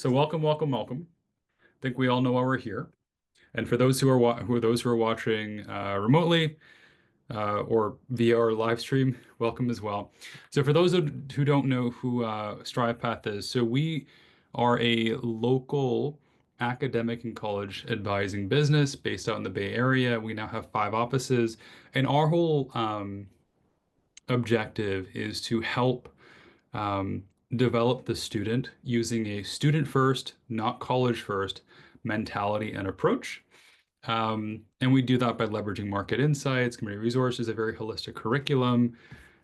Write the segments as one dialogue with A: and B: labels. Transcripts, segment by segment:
A: So welcome, welcome, welcome. I think we all know why we're here. And for those who are watching remotely or via our live stream, welcome as well. So for those who don't know who StrivePath is, so we are a local academic and college advising business based out in the Bay Area. We now have 5 offices, and our whole objective is to help um, develop the student using a student first, not college first mentality and approach. And we do that by leveraging market insights, community resources, a very holistic curriculum.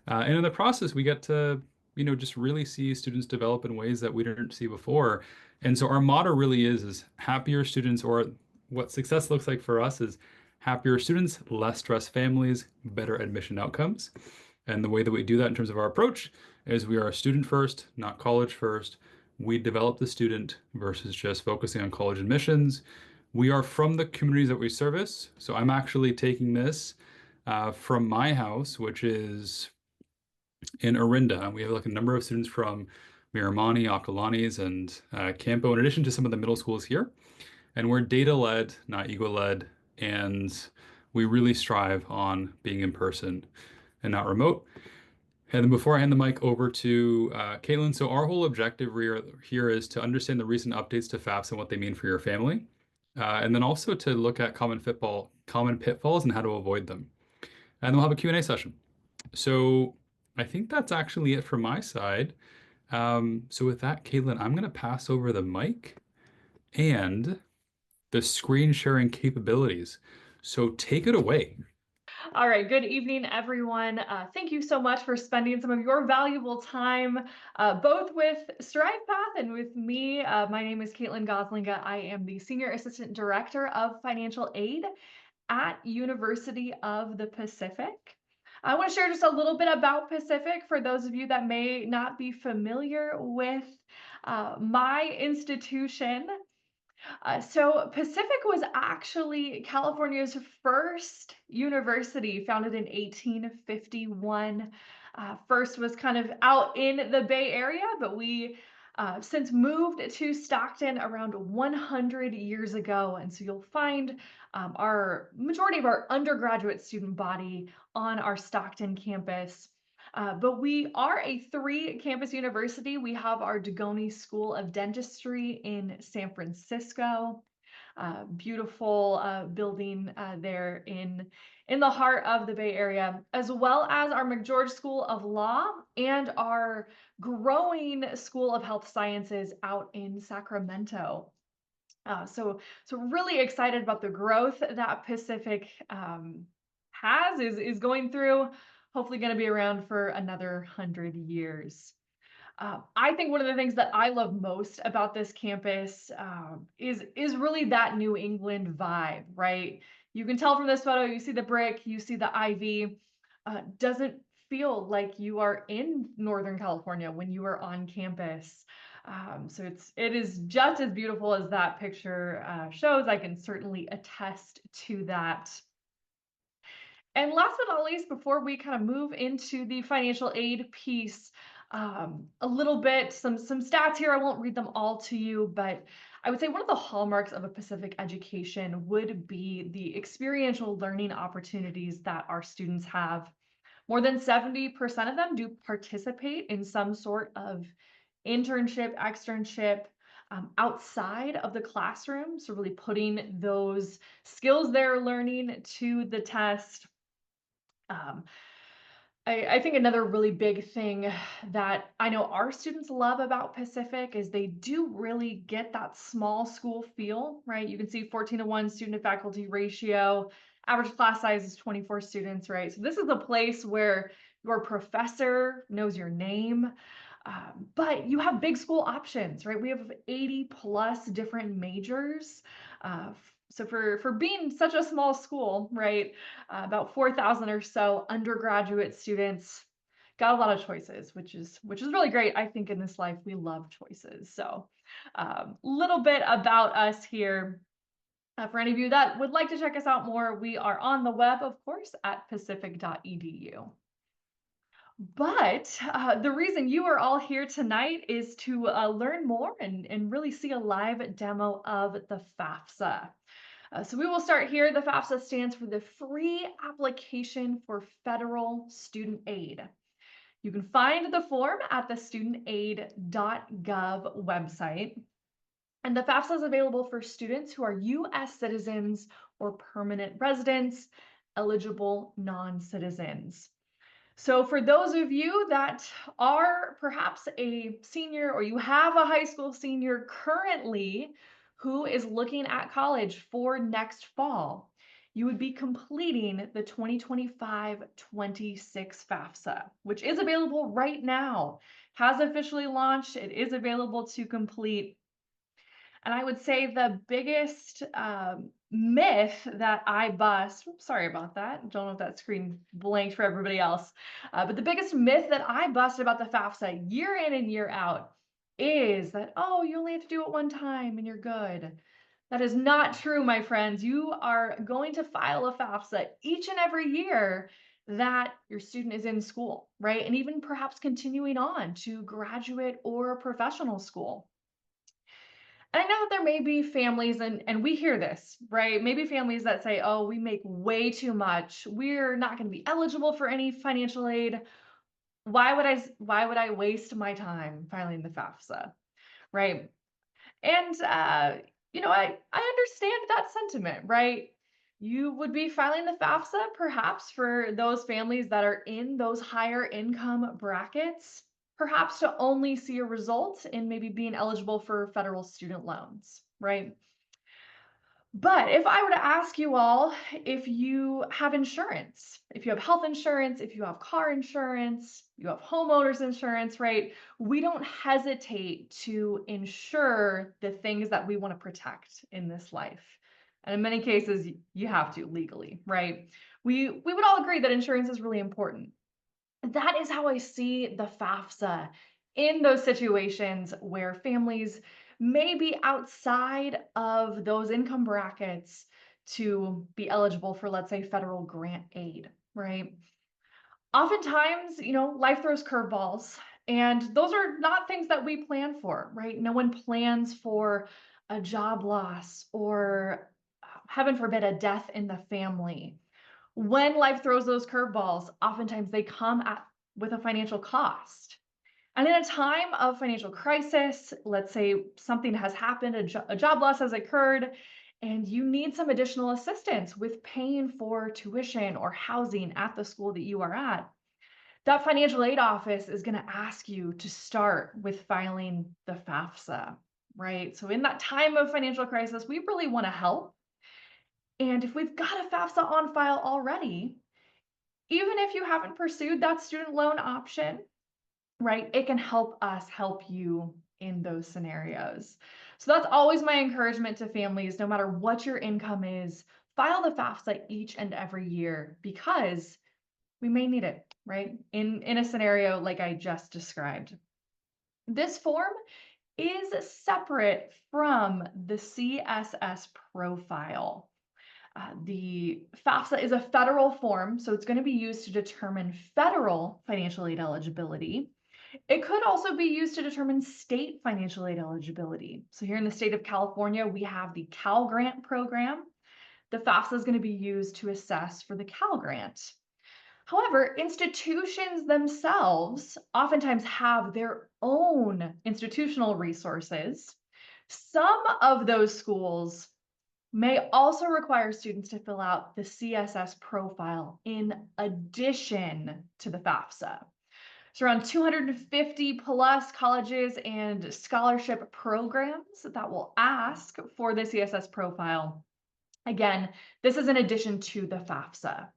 A: And in the process, we get to, just really see students develop in ways that we didn't see before. And so our motto really is happier students, or what success looks like for us is happier students, less stressed families, better admission outcomes. And the way that we do that in terms of our approach is we are student first, not college first. We develop the student versus just focusing on college admissions. We are from the communities that we service. So I'm actually taking this from my house, which is in Orinda. We have like a number of students from Miramani, Acalanes, and Campo, in addition to some of the middle schools here. And we're data-led, not ego-led, and we really strive on being in person and not remote. And then before I hand the mic over to Caitlin, so our whole objective here is to understand the recent updates to FAFSA and what they mean for your family, and then also to look at common pitfalls and how to avoid them. And we'll have a Q&A session. So I think that's actually it from my side. So with that, Caitlin, I'm going to pass over the mic and the screen sharing capabilities. So take it away.
B: All right, good evening, everyone. Thank you so much for spending some of your valuable time, both with StrivePath and with me. My name is Caitlin Goslinga. I am the Senior Assistant Director of Financial Aid at University of the Pacific. I want to share just a little bit about Pacific for those of you that may not be familiar with my institution. So Pacific was actually California's first university, founded in 1851. First was kind of out in the Bay Area, but we since moved to Stockton around 100 years ago. And so you'll find our majority of our undergraduate student body on our Stockton campus. But we are a 3-campus university. We have our Dugoni School of Dentistry in San Francisco. Beautiful building there in the heart of the Bay Area, as well as our McGeorge School of Law and our growing School of Health Sciences out in Sacramento. So really excited about the growth that Pacific is going through. Hopefully going to be around for another 100 years. I think one of the things that I love most about this campus is really that New England vibe, right? You can tell from this photo, you see the brick, you see the ivy. Doesn't feel like you are in Northern California when you are on campus. So it is just as beautiful as that picture shows. I can certainly attest to that. And last but not least, before we kind of move into the financial aid piece, a little bit, some stats here. I won't read them all to you, but I would say one of the hallmarks of a Pacific education would be the experiential learning opportunities that our students have. More than 70% of them do participate in some sort of internship, externship, outside of the classroom. So really putting those skills they're learning to the test. I think another really big thing that I know our students love about Pacific is they do really get that small school feel, right? You can see 14:1 student to faculty ratio, average class size is 24 students, right? So this is a place where your professor knows your name, but you have big school options, right? We have 80 plus different majors. So for being such a small school, right, about 4,000 or so undergraduate students, got a lot of choices, which is really great. I think in this life we love choices. So little bit about us here. For any of you that would like to check us out more, we are on the web, of course, at pacific.edu. But the reason you are all here tonight is to learn more and really see a live demo of the FAFSA. So we will start here. The FAFSA stands for the Free Application for Federal Student Aid. You can find the form at the studentaid.gov website. And the FAFSA is available for students who are U.S. citizens or permanent residents, eligible non-citizens. So for those of you that are perhaps a senior or you have a high school senior currently who is looking at college for next fall, you would be completing the 2025-26 FAFSA, which is available right now, has officially launched. It is available to complete. And I would say the biggest myth that I bust, sorry about that. Don't know if that screen blanked for everybody else. But the biggest myth that I bust about the FAFSA year in and year out is that, oh, you only have to do it one time and you're good. That is not true, my friends. You are going to file a FAFSA each and every year that your student is in school, right? And even perhaps continuing on to graduate or professional school. And I know that there may be families, and we hear this, right? Maybe families that say, oh, we make way too much. We're not going to be eligible for any financial aid. Why would I waste my time filing the FAFSA? Right. And I understand that sentiment, right? You would be filing the FAFSA perhaps for those families that are in those higher income brackets, perhaps to only see a result in maybe being eligible for federal student loans, right? But if I were to ask you all if you have insurance, if you have health insurance, if you have car insurance, you have homeowners insurance, right? We don't hesitate to insure the things that we want to protect in this life. And in many cases, you have to legally, right? We would all agree that insurance is really important. That is how I see the FAFSA in those situations where families may be outside of those income brackets to be eligible for, let's say, federal grant aid, right? Oftentimes, life throws curveballs, and those are not things that we plan for, right? No one plans for a job loss or, heaven forbid, a death in the family. When life throws those curveballs, oftentimes they come with a financial cost. And in a time of financial crisis, let's say something has happened, a job loss has occurred, and you need some additional assistance with paying for tuition or housing at the school that you are at, that financial aid office is going to ask you to start with filing the FAFSA, right? So in that time of financial crisis, we really want to help. And if we've got a FAFSA on file already, even if you haven't pursued that student loan option, right, it can help us help you in those scenarios. So that's always my encouragement to families, no matter what your income is, file the FAFSA each and every year because we may need it, right? In a scenario like I just described. This form is separate from the CSS profile. The FAFSA is a federal form, so it's going to be used to determine federal financial aid eligibility. It could also be used to determine state financial aid eligibility. So here in the state of California, we have the Cal Grant program. The FAFSA is going to be used to assess for the Cal Grant. However, institutions themselves oftentimes have their own institutional resources. Some of those schools may also require students to fill out the CSS profile in addition to the FAFSA. So around 250 plus colleges and scholarship programs that will ask for the CSS profile. Again, this is in addition to the FAFSA.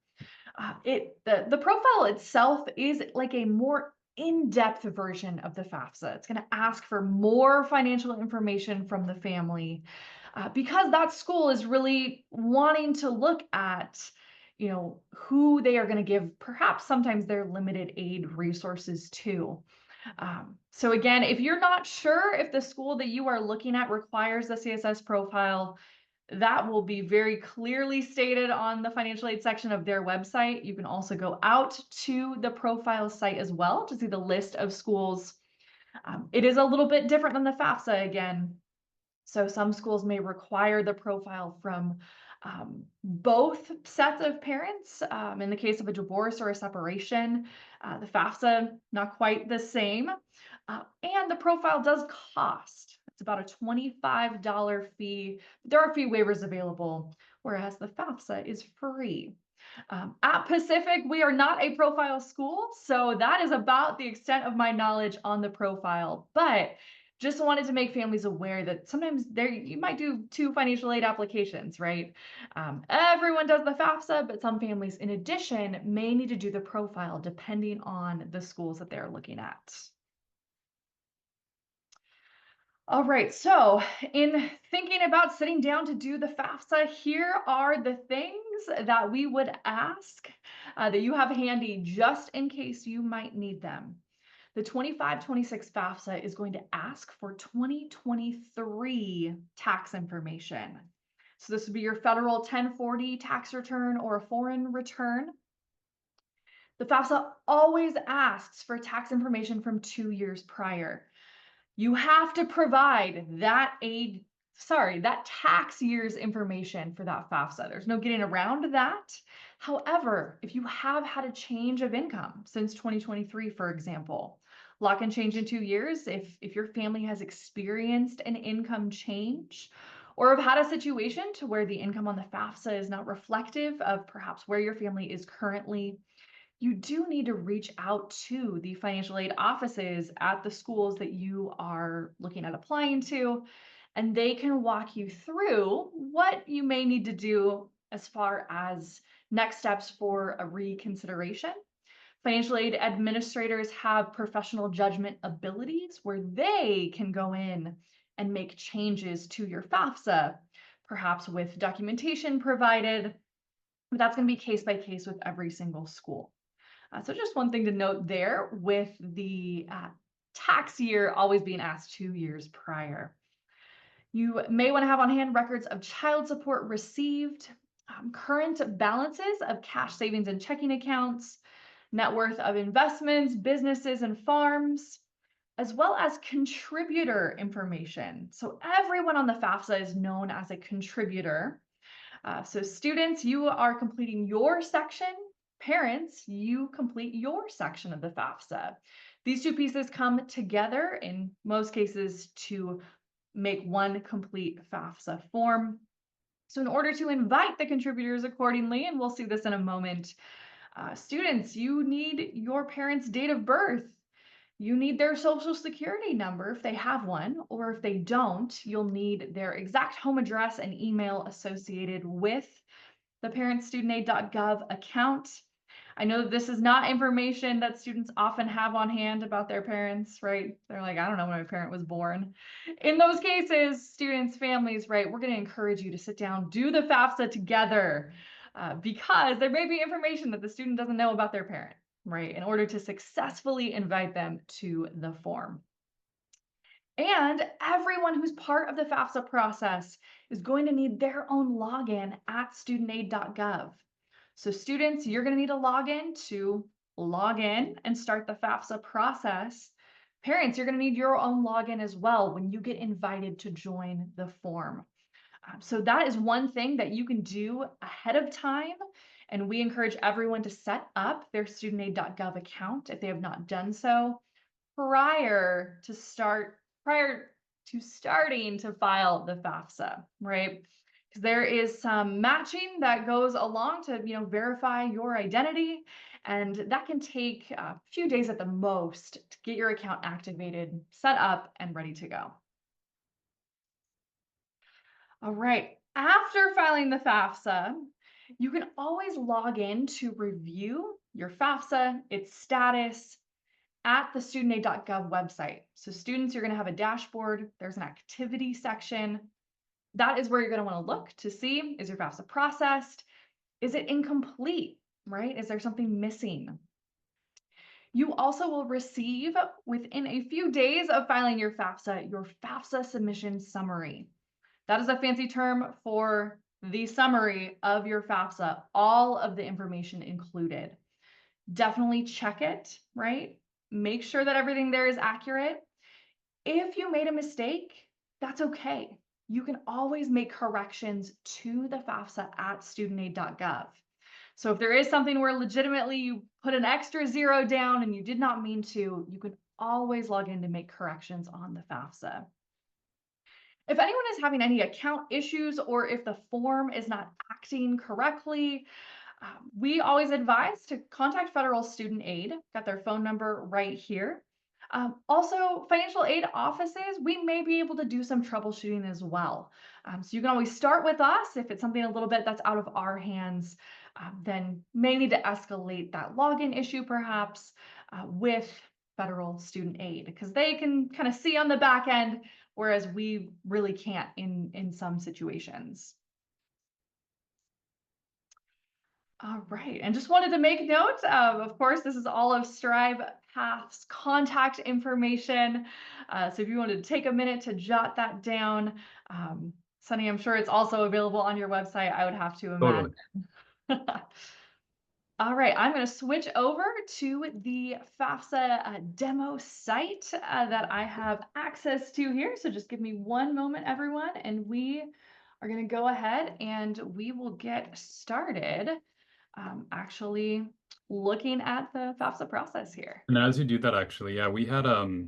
B: The profile itself is like a more in-depth version of the FAFSA. It's going to ask for more financial information from the family because that school is really wanting to look at, who they are going to give perhaps sometimes their limited aid resources to. So again, if you're not sure if the school that you are looking at requires the CSS profile, That will be very clearly stated on the financial aid section of their website. You can also go out to the profile site as well to see the list of schools. It is a little bit different than the FAFSA again. So some schools may require the profile from both sets of parents. In the case of a divorce or a separation, the FAFSA, not quite the same. And the profile does cost. It's about a $25 fee. There are fee waivers available, whereas the FAFSA is free. At Pacific, we are not a profile school, so that is about the extent of my knowledge on the profile. But just wanted to make families aware that sometimes there you might do two financial aid applications, right? Everyone does the FAFSA, but some families, in addition, may need to do the profile depending on the schools that they're looking at. All right, so in thinking about sitting down to do the FAFSA, here are the things that we would ask that you have handy just in case you might need them. The 25-26 FAFSA is going to ask for 2023 tax information. So this would be your federal 1040 tax return or a foreign return. The FAFSA always asks for tax information from 2 years prior. You have to provide that tax year's information for that FAFSA. There's no getting around that. However, if you have had a change of income since 2023, for example, lock and change in 2 years, if your family has experienced an income change or have had a situation to where the income on the FAFSA is not reflective of perhaps where your family is currently, you do need to reach out to the financial aid offices at the schools that you are looking at applying to, and they can walk you through what you may need to do as far as next steps for a reconsideration. Financial aid administrators have professional judgment abilities where they can go in and make changes to your FAFSA, perhaps with documentation provided, but that's going to be case by case with every single school. So just one thing to note there with the tax year always being asked 2 years prior. You may want to have on hand records of child support received, current balances of cash savings and checking accounts, net worth of investments, businesses, and farms, as well as contributor information. So everyone on the FAFSA is known as a contributor. So students, you are completing your section. Parents, you complete your section of the FAFSA. These two pieces come together in most cases to make one complete FAFSA form. So in order to invite the contributors accordingly, and we'll see this in a moment, students, you need your parents' date of birth. You need their social security number if they have one, or if they don't, you'll need their exact home address and email associated with the parentstudentaid.gov account. I know that this is not information that students often have on hand about their parents, right? They're like, I don't know when my parent was born. In those cases, students, families, right, we're going to encourage you to sit down, do the FAFSA together, because there may be information that the student doesn't know about their parent, right, in order to successfully invite them to the form. And everyone who's part of the FAFSA process is going to need their own login at studentaid.gov. So students, you're going to need a login to log in and start the FAFSA process. Parents, you're going to need your own login as well when you get invited to join the form. So that is one thing that you can do ahead of time. And we encourage everyone to set up their studentaid.gov account if they have not done so prior to starting to file the FAFSA, right? Because there is some matching that goes along to, verify your identity, and that can take a few days at the most to get your account activated, set up, and ready to go. All right, after filing the FAFSA, you can always log in to review your FAFSA, its status, at the studentaid.gov website. So students, you're going to have a dashboard. There's an activity section. That is where you're going to want to look to see, is your FAFSA processed? Is it incomplete, right? Is there something missing? You also will receive, within a few days of filing your FAFSA submission summary. That is a fancy term for the summary of your FAFSA, all of the information included. Definitely check it, right? Make sure that everything there is accurate. If you made a mistake, that's okay. You can always make corrections to the FAFSA at studentaid.gov. So if there is something where legitimately you put an extra zero down and you did not mean to, you can always log in to make corrections on the FAFSA. If anyone is having any account issues or if the form is not acting correctly, we always advise to contact Federal Student Aid. Got their phone number right here. Also, financial aid offices, we may be able to do some troubleshooting as well. So you can always start with us. If it's something a little bit that's out of our hands, then may need to escalate that login issue perhaps with Federal Student Aid, because they can kind of see on the back end, whereas we really can't in some situations. All right, and just wanted to make note of course, this is all of StrivePath's contact information. So if you wanted to take a minute to jot that down, Sunny, I'm sure it's also available on your website, I would have to imagine.
A: Totally.
B: All right, I'm going to switch over to the FAFSA demo site that I have access to here. So just give me one moment, everyone, and we are going to go ahead and we will get started actually looking at the FAFSA process here.
A: And as you do that, actually, yeah, we had a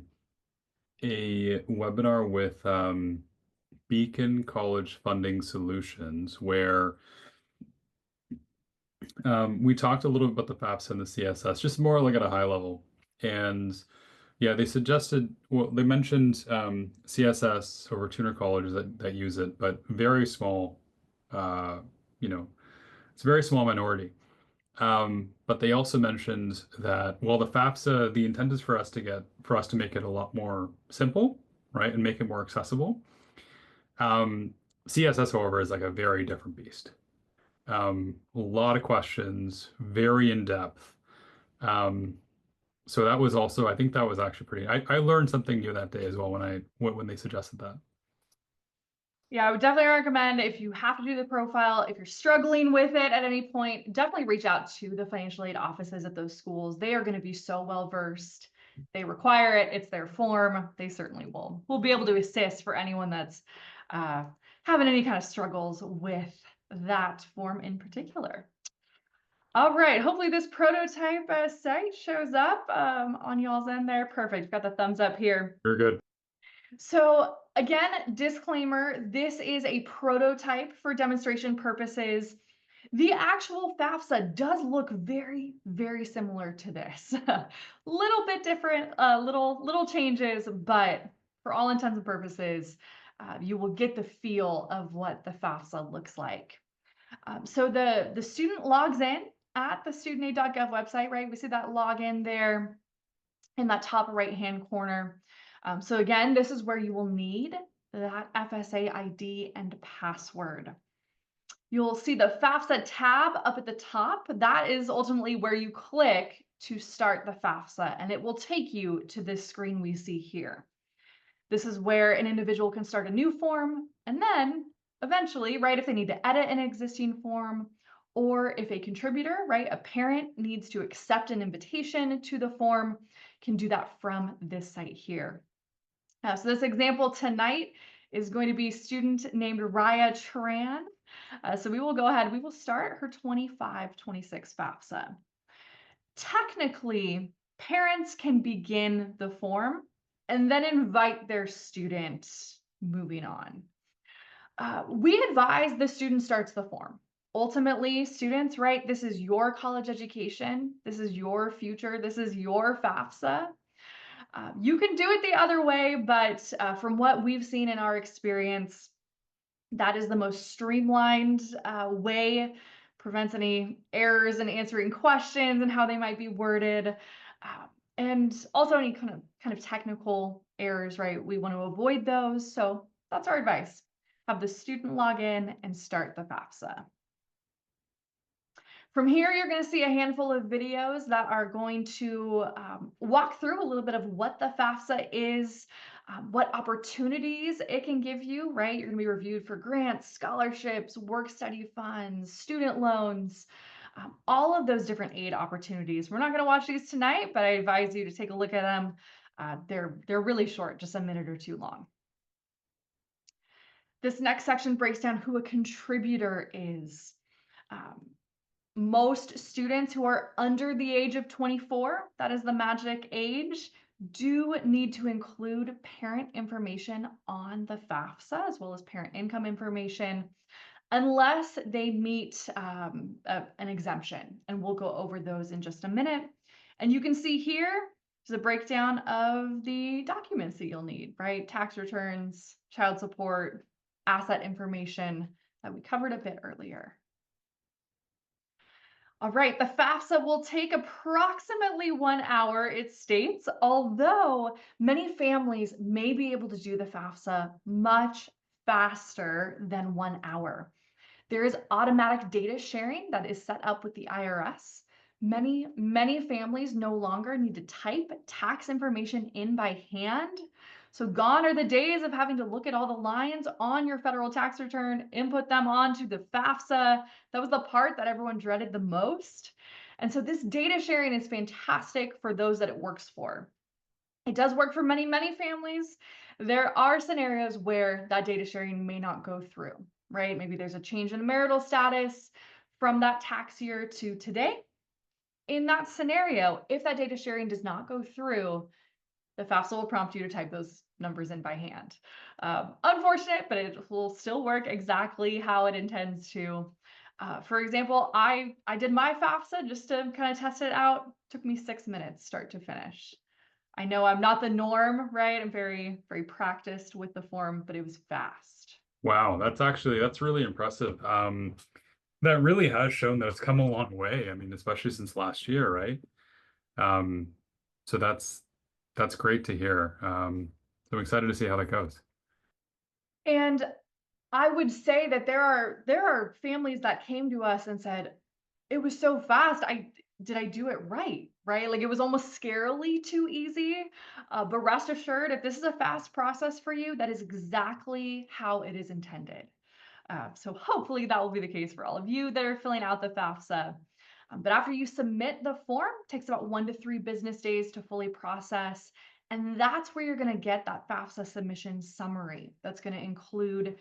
A: webinar with Beacon College Funding Solutions where we talked a little bit about the FAFSA and the CSS, just more like at a high level. And yeah, they suggested, well, they mentioned CSS over 200 colleges that use it, but very small, uh, you know, it's a very small minority. But they also mentioned that, well, the FAFSA, the intent is for us to make it a lot more simple, right, and make it more accessible. CSS, however, is like a very different beast. A lot of questions, very in depth. Um, so that was also, I think that was actually pretty. I learned something new that day as well when they suggested that.
B: Yeah, I would definitely recommend, if you have to do the profile, if you're struggling with it at any point, definitely reach out to the financial aid offices at those schools. They are going to be so well versed. They require it. It's their form. They certainly will be able to assist for anyone that's having any kind of struggles with that form in particular. All right, hopefully this prototype site shows up on y'all's end there. Perfect. Got the thumbs up here.
A: Very good.
B: So again, disclaimer, this is a prototype for demonstration purposes. The actual FAFSA does look very, very similar to this. Little bit different, little changes, but for all intents and purposes, you will get the feel of what the FAFSA looks like. So the student logs in at the studentaid.gov website, right? We see that login there in that top right-hand corner. So again, this is where you will need that FSA ID and password. You'll see the FAFSA tab up at the top. That is ultimately where you click to start the FAFSA, and it will take you to this screen we see here. This is where an individual can start a new form, and then eventually, right, if they need to edit an existing form, or if a contributor, right, a parent needs to accept an invitation to the form, can do that from this site here. So this example tonight is going to be student named Raya Tran. So we will go ahead, we will start her 25-26 FAFSA. Technically, parents can begin the form and then invite their student moving on. We advise the student starts the form. Ultimately, students, right, this is your college education. This is your future. This is your FAFSA. You can do it the other way, but from what we've seen in our experience, that is the most streamlined way, prevents any errors in answering questions and how they might be worded, and also any kind of technical errors, right? We want to avoid those, so that's our advice. Have the student log in and start the FAFSA. From here, you're going to see a handful of videos that are going to walk through a little bit of what the FAFSA is, what opportunities it can give you, right? You're going to be reviewed for grants, scholarships, work study funds, student loans, all of those different aid opportunities. We're not going to watch these tonight, but I advise you to take a look at them. They're really short, just a minute or two long. This next section breaks down who a contributor is. Um, Most students who are under the age of 24, that is the magic age, do need to include parent information on the FAFSA as well as parent income information unless they meet an exemption. And we'll go over those in just a minute. And you can see here is a breakdown of the documents that you'll need, right? Tax returns, child support, asset information that we covered a bit earlier. All right, the FAFSA will take approximately 1 hour, it states, although many families may be able to do the FAFSA much faster than 1 hour. There is automatic data sharing that is set up with the IRS. Many families no longer need to type tax information in by hand. So gone are the days of having to look at all the lines on your federal tax return, input them onto the FAFSA. That was the part that everyone dreaded the most. And so this data sharing is fantastic for those that it works for. It does work for many families. There are scenarios where that data sharing may not go through, right? Maybe there's a change in marital status from that tax year to today. In that scenario, if that data sharing does not go through, the FAFSA will prompt you to type those numbers in by hand. Unfortunate, but it will still work exactly how it intends to. For example, I did my FAFSA just to kind of test it out. Took me 6 minutes start to finish. I know I'm not the norm, right? I'm very practiced with the form, but it was fast.
A: Wow, that's really impressive. That really has shown that it's come a long way. I mean, especially since last year, right? Um, so that's great to hear. So I'm excited to see how that goes.
B: And I would say that there are families that came to us and said, it was so fast. Did I do it right? Right? Like it was almost scarily too easy. But rest assured, if this is a fast process for you, that is exactly how it is intended. So hopefully that will be the case for all of you that are filling out the FAFSA. But after you submit the form, it takes about 1 to 3 business days to fully process. And that's where you're going to get that FAFSA submission summary. That's going to include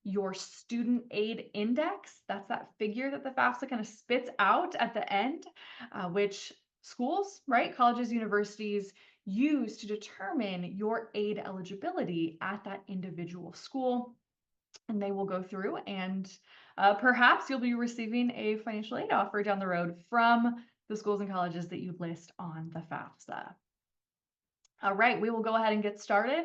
B: your student aid index. That's that figure that the FAFSA kind of spits out at the end, which schools, right, colleges, universities use to determine your aid eligibility at that individual school. And they will go through and perhaps you'll be receiving a financial aid offer down the road from the schools and colleges that you list on the FAFSA. All right, we will go ahead and get started.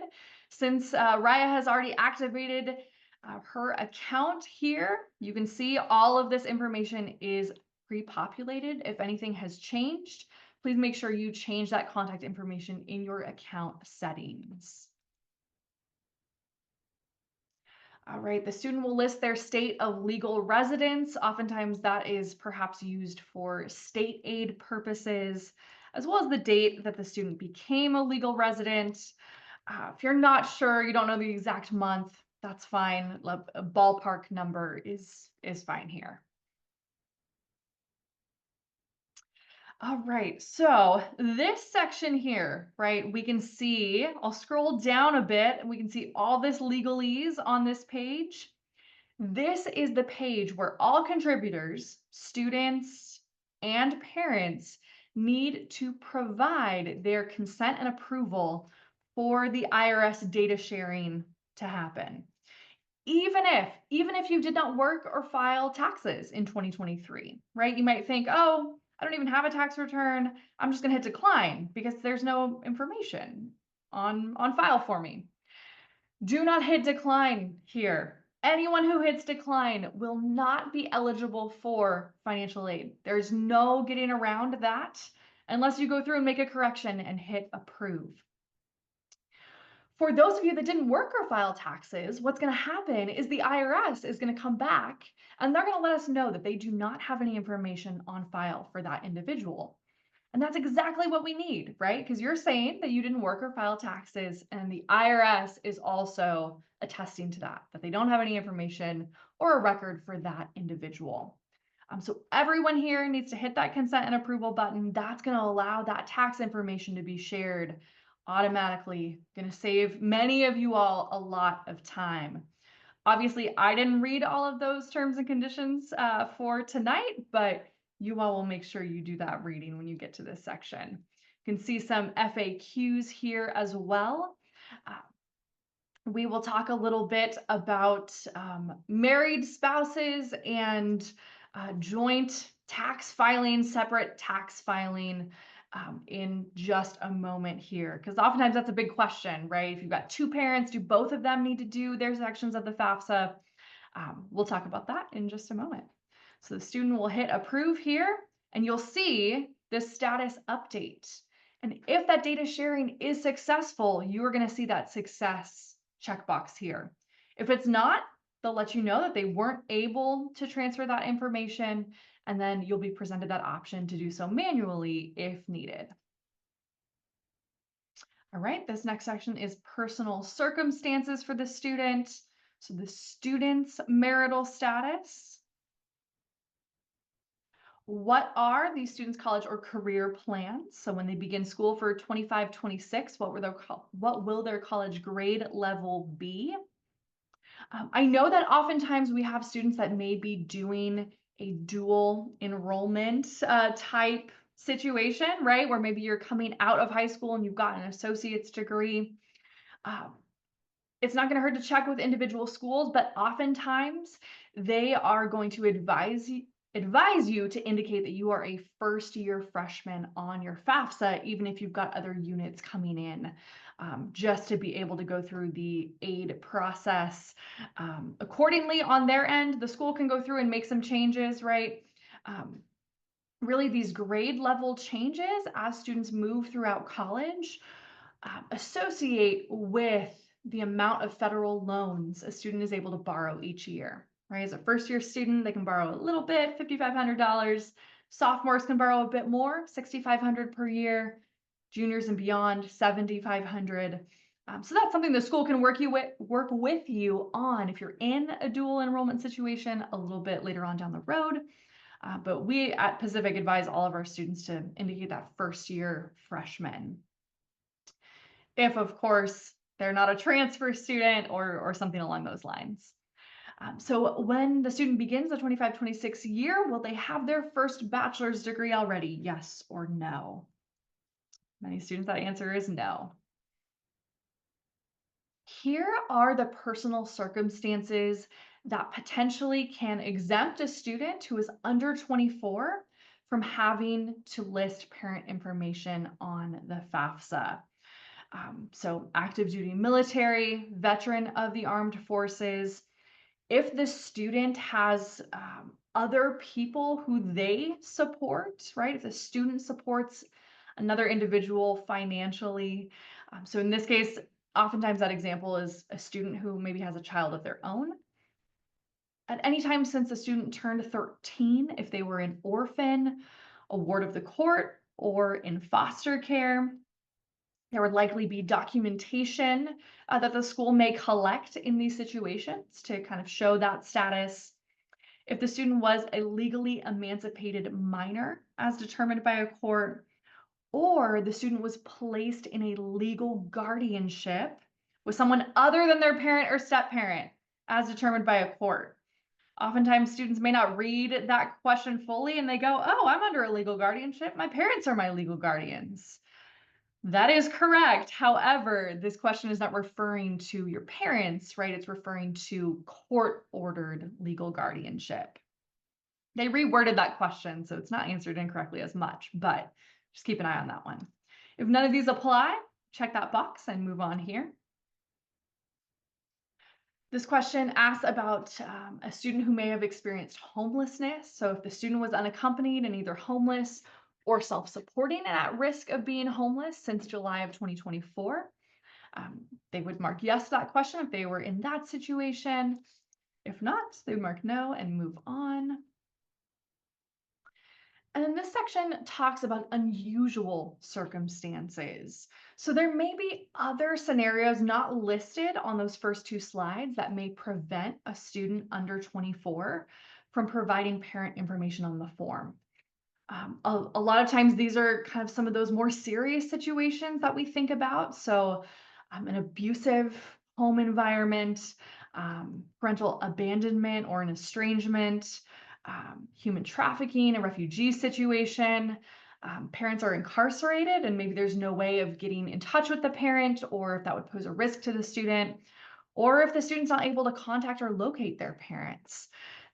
B: Since Raya has already activated her account here, you can see all of this information is pre-populated. If anything has changed, please make sure you change that contact information in your account settings. All right, the student will list their state of legal residence. Oftentimes that is perhaps used for state aid purposes, as well as the date that the student became a legal resident. If you're not sure, you don't know the exact month, that's fine. A ballpark number is fine here. All right, so this section here, right, we can see, I'll scroll down a bit and we can see all this legalese on this page. This is the page where all contributors, students, and parents need to provide their consent and approval for the IRS data sharing to happen. Even if you did not work or file taxes in 2023, right? You might think, oh, I don't even have a tax return. I'm just gonna hit decline because there's no information on file for me. Do not hit decline here. Anyone who hits decline will not be eligible for financial aid. There's no getting around that unless you go through and make a correction and hit approve. For those of you that didn't work or file taxes, what's going to happen is the IRS is going to come back and they're going to let us know that they do not have any information on file for that individual. And that's exactly what we need, right? Because you're saying that you didn't work or file taxes, and the IRS is also attesting to that, that they don't have any information or a record for that individual. So everyone here needs to hit that consent and approval button. That's going to allow that tax information to be shared automatically. Going to save many of you all a lot of time. Obviously, I didn't read all of those terms and conditions for tonight, but you all will make sure you do that reading when you get to this section. You can see some FAQs here as well. We will talk a little bit about married spouses and joint tax filing, separate tax filing in just a moment here. Because oftentimes that's a big question, right? If you've got two parents, do both of them need to do their sections of the FAFSA? We'll talk about that in just a moment. So the student will hit approve here, and you'll see this status update. And if that data sharing is successful, you are going to see that success checkbox here. If it's not, they'll let you know that they weren't able to transfer that information, and then you'll be presented that option to do so manually if needed. All right, this next section is personal circumstances for the student. So the student's marital status. What are these students' college or career plans? So when they begin school for 25-26, what will their college grade level be? I know that oftentimes we have students that may be doing a dual enrollment type situation, right? Where maybe you're coming out of high school and you've got an associate's degree. It's not going to hurt to check with individual schools, but oftentimes they are going to advise you to indicate that you are a first-year freshman on your FAFSA, even if you've got other units coming in, just to be able to go through the aid process. Accordingly, on their end, the school can go through and make some changes, right? Really, these grade level changes as students move throughout college associate with the amount of federal loans a student is able to borrow each year, right? As a first-year student, they can borrow a little bit, $5,500. Sophomores can borrow a bit more, $6,500 per year. Juniors and beyond, $7,500. So that's something the school can work with you on if you're in a dual enrollment situation a little bit later on down the road. But we at Pacific advise all of our students to indicate that first-year freshman. If, of course, they're not a transfer student or something along those lines. So when the student begins the 25-26 year, will they have their first bachelor's degree already? Yes or no? Many students, that answer is no. Here are the personal circumstances that potentially can exempt a student who is under 24 from having to list parent information on the FAFSA. So active duty military, veteran of the armed forces. If the student has other people who they support, right? If the student supports another individual financially. So in this case, oftentimes that example is a student who maybe has a child of their own. At any time since the student turned 13, if they were an orphan, a ward of the court, or in foster care, there would likely be documentation that the school may collect in these situations to kind of show that status. If the student was a legally emancipated minor as determined by a court, or the student was placed in a legal guardianship with someone other than their parent or step-parent as determined by a court. Oftentimes students may not read that question fully and they go, oh, I'm under a legal guardianship. My parents are my legal guardians. That is correct. However, this question is not referring to your parents, right? It's referring to court-ordered legal guardianship. They reworded that question, so it's not answered incorrectly as much, but just keep an eye on that one. If none of these apply, check that box and move on here. This question asks about a student who may have experienced homelessness. So if the student was unaccompanied and either homeless or self-supporting and at risk of being homeless since July of 2024, They would mark yes to that question if they were in that situation. If not, they would mark no and move on. And then this section talks about unusual circumstances. So there may be other scenarios not listed on those first two slides that may prevent a student under 24 from providing parent information on the form. A lot of times these are kind of some of those more serious situations that we think about. So an abusive home environment, parental abandonment or an estrangement, human trafficking, a refugee situation. Parents are incarcerated and maybe there's no way of getting in touch with the parent, or if that would pose a risk to the student, or if the student's not able to contact or locate their parents.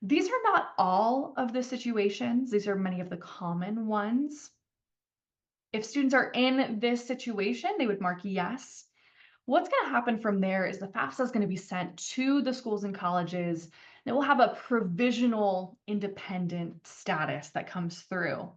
B: These are not all of the situations. These are many of the common ones. If students are in this situation, they would mark yes. What's going to happen from there is the FAFSA is going to be sent to the schools and colleges, and it will have a provisional independent status that comes through.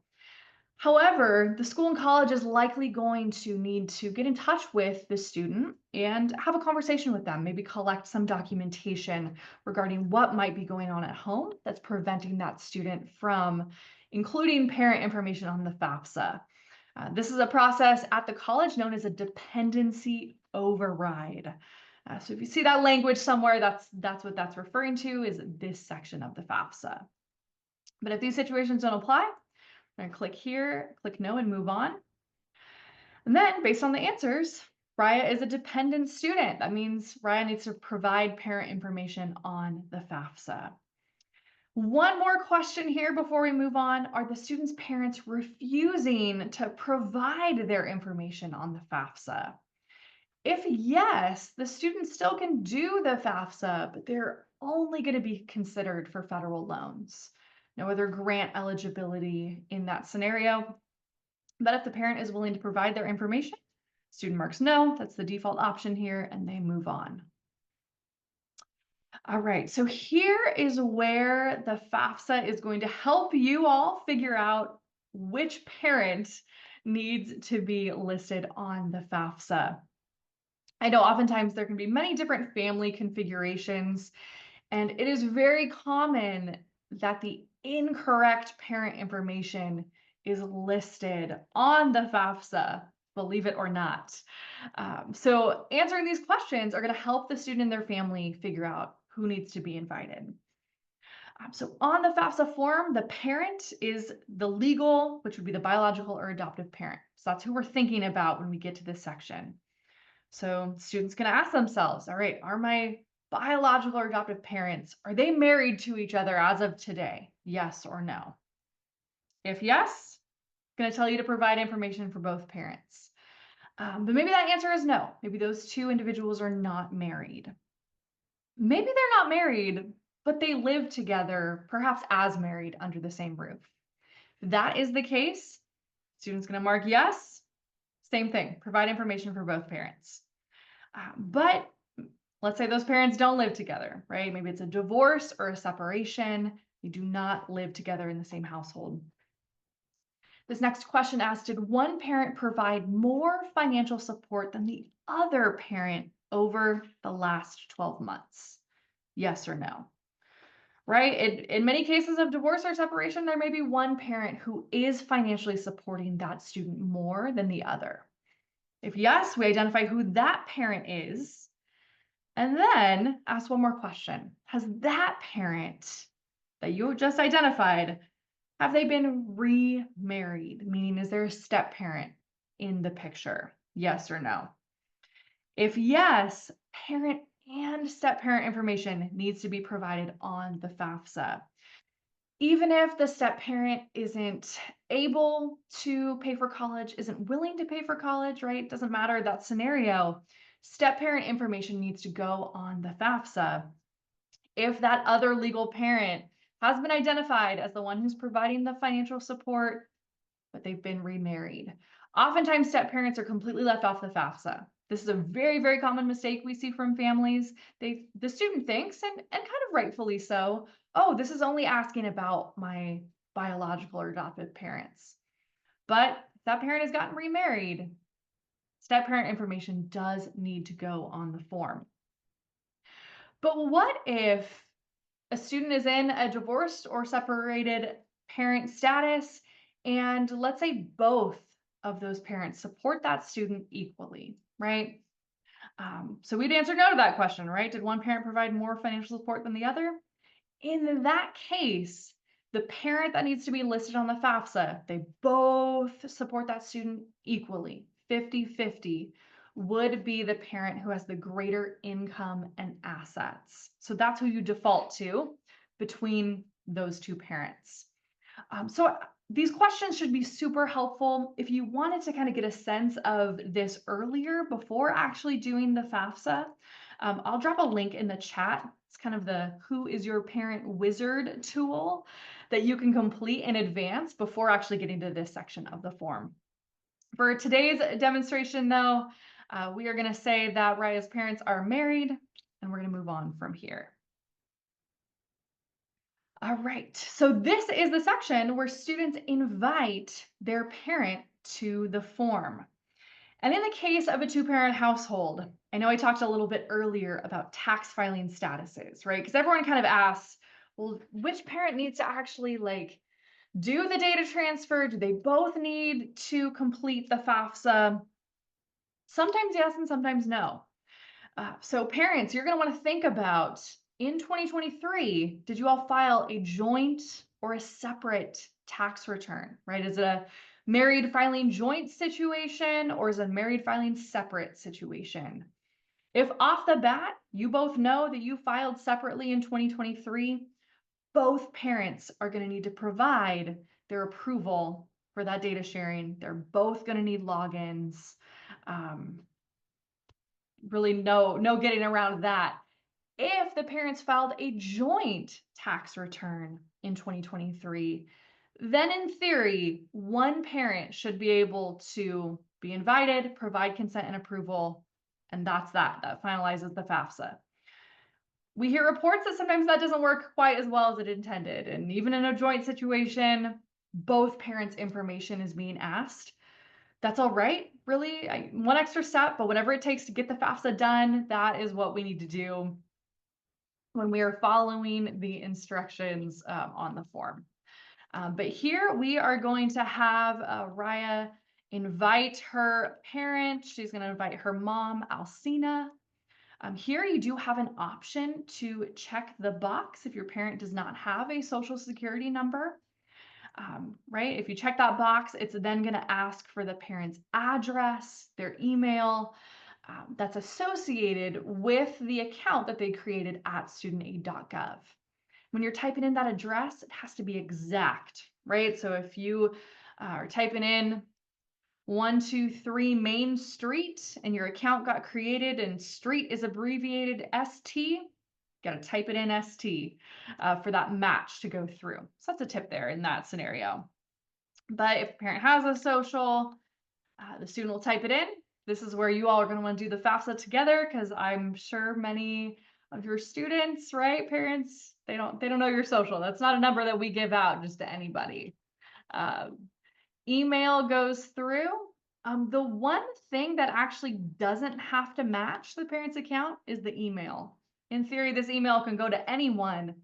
B: However, the school and college is likely going to need to get in touch with the student and have a conversation with them, maybe collect some documentation regarding what might be going on at home that's preventing that student from including parent information on the FAFSA. This is a process at the college known as a dependency override. So if you see that language somewhere, that's what that's referring to, is this section of the FAFSA. But if these situations don't apply, I'm going to click here, click no, and move on. And then based on the answers, Raya is a dependent student. That means Raya needs to provide parent information on the FAFSA. One more question here before we move on. Are the students' parents refusing to provide their information on the FAFSA? If yes, the student still can do the FAFSA, but they're only going to be considered for federal loans. No other grant eligibility in that scenario. But if the parent is willing to provide their information, student marks no, that's the default option here, and they move on. All right, so here is where the FAFSA is going to help you all figure out which parent needs to be listed on the FAFSA. I know oftentimes there can be many different family configurations, and it is very common that the incorrect parent information is listed on the FAFSA, believe it or not. So answering these questions are going to help the student and their family figure out who needs to be invited. So on the FAFSA form, the parent is the legal, which would be the biological or adoptive parent. So that's who we're thinking about when we get to this section. So students can ask themselves, all right, are my biological or adoptive parents, are they married to each other as of today? Yes or no? If yes, I'm going to tell you to provide information for both parents. But maybe that answer is no. Maybe those two individuals are not married. Maybe they're not married, but they live together, perhaps as married under the same roof. If that is the case, student's going to mark yes. Same thing, provide information for both parents. But let's say those parents don't live together, right? Maybe it's a divorce or a separation. They do not live together in the same household. This next question asked, did one parent provide more financial support than the other parent over the last 12 months? Yes or no? Right? In many cases of divorce or separation, there may be one parent who is financially supporting that student more than the other. If yes, we identify who that parent is, and then ask one more question. Has that parent that you just identified, have they been remarried? Meaning, is there a step parent in the picture? Yes or no? If yes, parent and step parent information needs to be provided on the FAFSA. Even if the step parent isn't able to pay for college, isn't willing to pay for college, right? Doesn't matter that scenario. Step parent information needs to go on the FAFSA. If that other legal parent has been identified as the one who's providing the financial support, but they've been remarried. Oftentimes, step parents are completely left off the FAFSA. This is a very, very common mistake we see from families. The student thinks, and kind of rightfully so, oh, this is only asking about my biological or adoptive parents. But if that parent has gotten remarried, Step-parent information does need to go on the form. But what if a student is in a divorced or separated parent status, and let's say both of those parents support that student equally, right? So we'd answer no to that question, right? Did one parent provide more financial support than the other? In that case, the parent that needs to be listed on the FAFSA, they both support that student equally, 50-50, would be the parent who has the greater income and assets. So that's who you default to between those two parents. So these questions should be super helpful if you wanted to kind of get a sense of this earlier before actually doing the FAFSA. I'll drop a link in the chat. It's kind of the Who is Your Parent Wizard tool that you can complete in advance before actually getting to this section of the form. For today's demonstration, though, we are going to say that Raya's parents are married, and we're going to move on from here. All right, so this is the section where students invite their parent to the form. And in the case of a two-parent household, I know I talked a little bit earlier about tax filing statuses, right? Because everyone kind of asks, well, which parent needs to actually do the data transfer? Do they both need to complete the FAFSA? Sometimes yes and sometimes no. So parents, you're going to want to think about, in 2023, did you all file a joint or a separate tax return, right? Is it a married filing joint situation, or is it a married filing separate situation? If off the bat, you both know that you filed separately in 2023, both parents are going to need to provide their approval for that data sharing. They're both going to need logins. Really no getting around that. If the parents filed a joint tax return in 2023, then in theory, one parent should be able to be invited, provide consent and approval, and that's that. That finalizes the FAFSA. We hear reports that sometimes that doesn't work quite as well as it intended. And even in a joint situation, both parents' information is being asked. That's all right, really. One extra step, but whatever it takes to get the FAFSA done, that is what we need to do when we are following the instructions on the form. But here we are going to have Raya invite her parent. She's going to invite her mom, Alcina. Here you do have an option to check the box if your parent does not have a social security number. Right? If you check that box, it's then going to ask for the parent's address, their email, that's associated with the account that they created at studentaid.gov. When you're typing in that address, it has to be exact, right? So if you are typing in 123 Main Street and your account got created and street is abbreviated ST, got to type it in ST for that match to go through. So that's a tip there in that scenario. But if a parent has a social, the student will type it in. This is where you all are going to want to do the FAFSA together, because I'm sure many of your students, right, parents, they don't know your social. That's not a number that we give out just to anybody. Email goes through. The one thing that actually doesn't have to match the parent's account is the email. In theory, this email can go to anyone,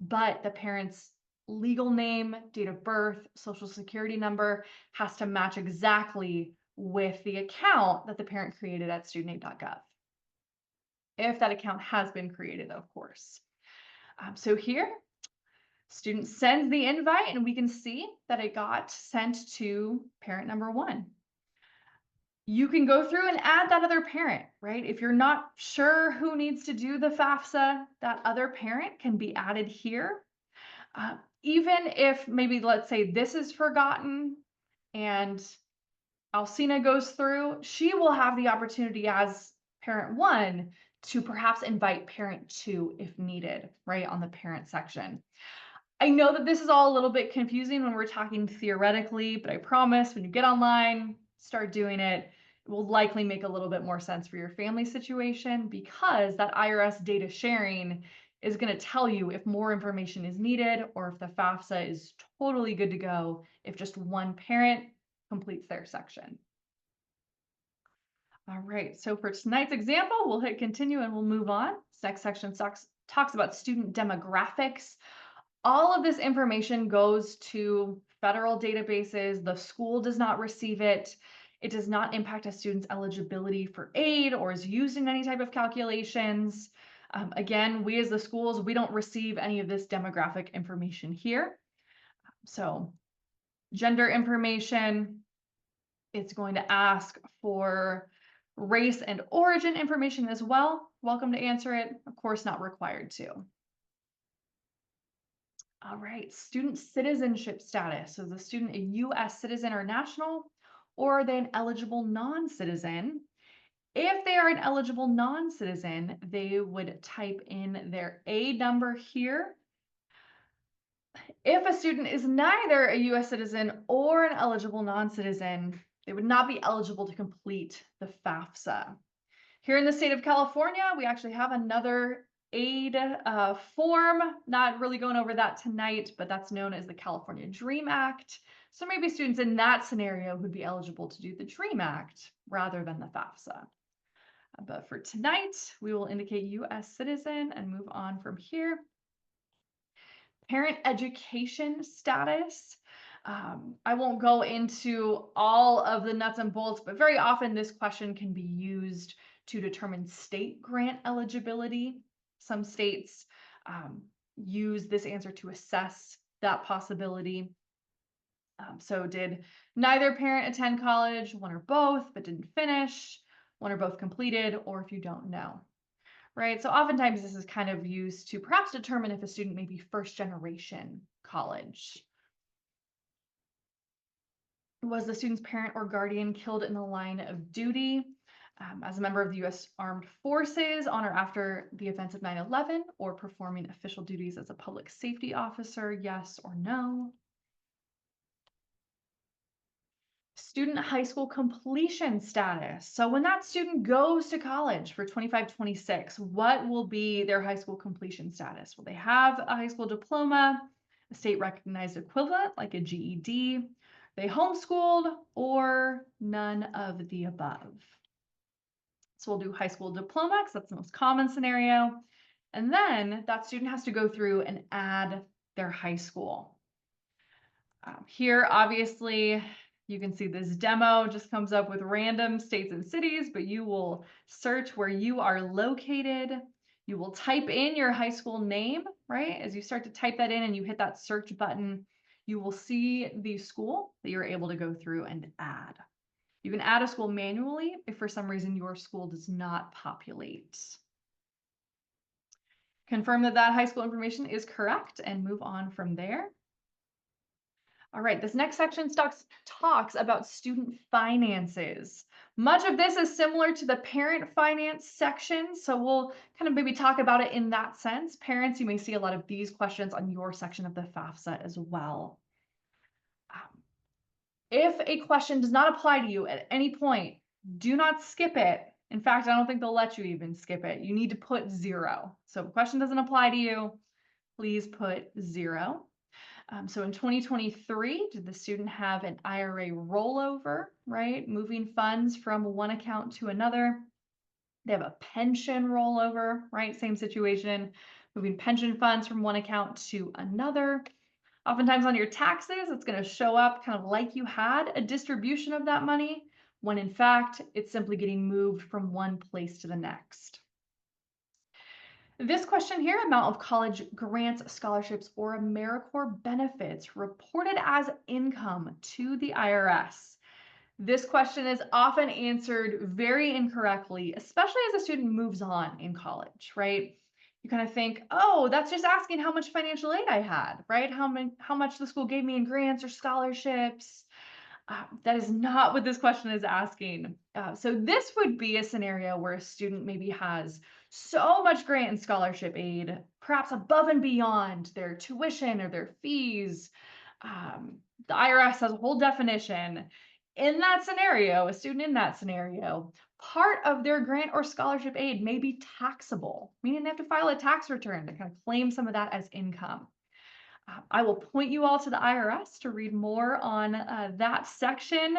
B: but the parent's legal name, date of birth, social security number has to match exactly with the account that the parent created at studentaid.gov. If that account has been created, of course. So here, student sends the invite and we can see that it got sent to parent number 1. You can go through and add that other parent, right? If you're not sure who needs to do the FAFSA, that other parent can be added here. Even if maybe, let's say this is forgotten and Alcina goes through, she will have the opportunity as parent 1 to perhaps invite parent 2 if needed, right, on the parent section. I know that this is all a little bit confusing when we're talking theoretically, but I promise when you get online, start doing it, it will likely make a little bit more sense for your family situation, because that IRS data sharing is going to tell you if more information is needed or if the FAFSA is totally good to go if just one parent completes their section. All right, so for tonight's example, we'll hit continue and we'll move on. This next section talks about student demographics. All of this information goes to federal databases. The school does not receive it. It does not impact a student's eligibility for aid or is used in any type of calculations. Again, we as the schools, we don't receive any of this demographic information here. So gender information, it's going to ask for race and origin information as well. Welcome to answer it. Of course, not required to. All right, student citizenship status. So is the student a US citizen or national, or are they an eligible non-citizen? If they are an eligible non-citizen, they would type in their A number here. If a student is neither a US citizen or an eligible non-citizen, they would not be eligible to complete the FAFSA. Here in the state of California, we actually have another aid form, not really going over that tonight, but that's known as the California Dream Act. So maybe students in that scenario would be eligible to do the Dream Act rather than the FAFSA. But for tonight, we will indicate US citizen and move on from here. Parent education status. I won't go into all of the nuts and bolts, but very often this question can be used to determine state grant eligibility. Some states use this answer to assess that possibility. So did neither parent attend college, one or both, but didn't finish, one or both completed, or if you don't know. Right, so oftentimes this is kind of used to perhaps determine if a student may be first generation college. Was the student's parent or guardian killed in the line of duty as a member of the U.S. Armed Forces on or after the events of 9/11 or performing official duties as a public safety officer, yes or no? Student high school completion status. So when that student goes to college for 25-26, what will be their high school completion status? Will they have a high school diploma, a state recognized equivalent like a GED? They homeschooled or none of the above? So we'll do high school diploma because that's the most common scenario. And then that student has to go through and add their high school. Here, obviously, you can see this demo just comes up with random states and cities, but you will search where you are located. You will type in your high school name, right? As you start to type that in and you hit that search button, you will see the school that you're able to go through and add. You can add a school manually if for some reason your school does not populate. Confirm that that high school information is correct and move on from there. All right, this next section talks about student finances. Much of this is similar to the parent finance section, so we'll kind of maybe talk about it in that sense. Parents, you may see a lot of these questions on your section of the FAFSA as well. If a question does not apply to you at any point, do not skip it. In fact, I don't think they'll let you even skip it. You need to put 0. So if a question doesn't apply to you, please put 0. So in 2023, did the student have an IRA rollover, right? Moving funds from one account to another. They have a pension rollover, right? Same situation, moving pension funds from one account to another. Oftentimes on your taxes, it's going to show up kind of like you had a distribution of that money, when in fact, it's simply getting moved from one place to the next. This question here, amount of college grants, scholarships, or AmeriCorps benefits reported as income to the IRS. This question is often answered very incorrectly, especially as a student moves on in college, right? You kind of think, oh, that's just asking how much financial aid I had, right? How much the school gave me in grants or scholarships. That is not what this question is asking. So this would be a scenario where a student maybe has so much grant and scholarship aid, perhaps above and beyond their tuition or their fees. The IRS has a whole definition. In that scenario, a student in that scenario, part of their grant or scholarship aid may be taxable, meaning they have to file a tax return to kind of claim some of that as income. I will point you all to the IRS to read more on that section,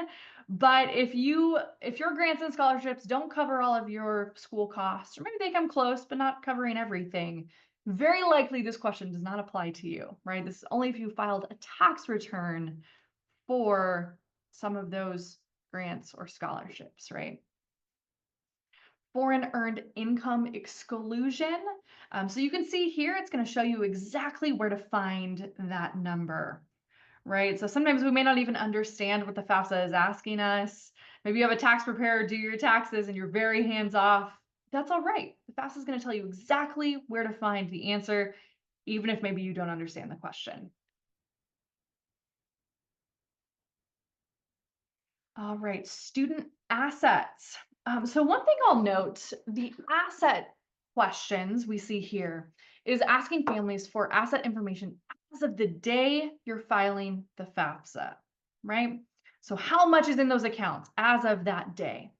B: But if your grants and scholarships don't cover all of your school costs, or maybe they come close but not covering everything, very likely this question does not apply to you, right? This is only if you filed a tax return for some of those grants or scholarships, right? Foreign earned income exclusion. So you can see here, it's going to show you exactly where to find that number, right? So sometimes we may not even understand what the FAFSA is asking us. Maybe you have a tax preparer do your taxes and you're very hands off. That's all right. The FAFSA is going to tell you exactly where to find the answer, even if maybe you don't understand the question. All right, student assets. So one thing I'll note, the asset questions we see here is asking families for asset information as of the day you're filing the FAFSA, right? So how much is in those accounts as of that day?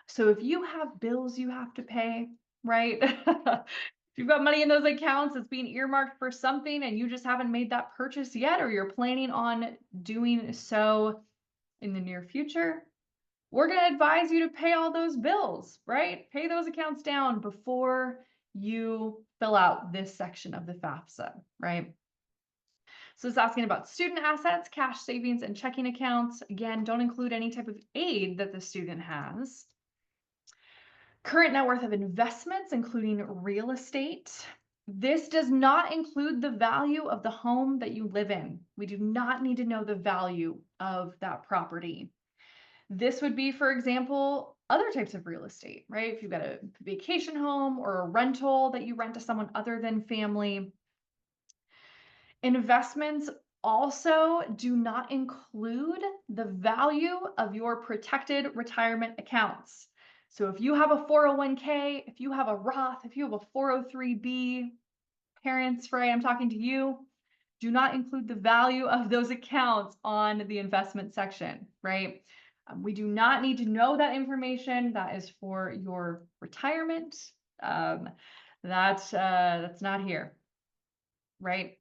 B: So if you have bills you have to pay, right? If you've got money in those accounts that's being earmarked for something and you just haven't made that purchase yet, or you're planning on doing so in the near future, we're going to advise you to pay all those bills, right? Pay those accounts down before you fill out this section of the FAFSA, right? So it's asking about student assets, cash savings, and checking accounts. Again, don't include any type of aid that the student has. Current net worth of investments, including real estate. This does not include the value of the home that you live in. We do not need to know the value of that property. This would be, for example, other types of real estate, right? If you've got a vacation home or a rental that you rent to someone other than family. Investments also do not include the value of your protected retirement accounts. So if you have a 401k, if you have a Roth, if you have a 403b, parents, right? I'm talking to you. Do not include the value of those accounts on the investment section, right? We do not need to know that information. That is for your retirement. That's not here, right?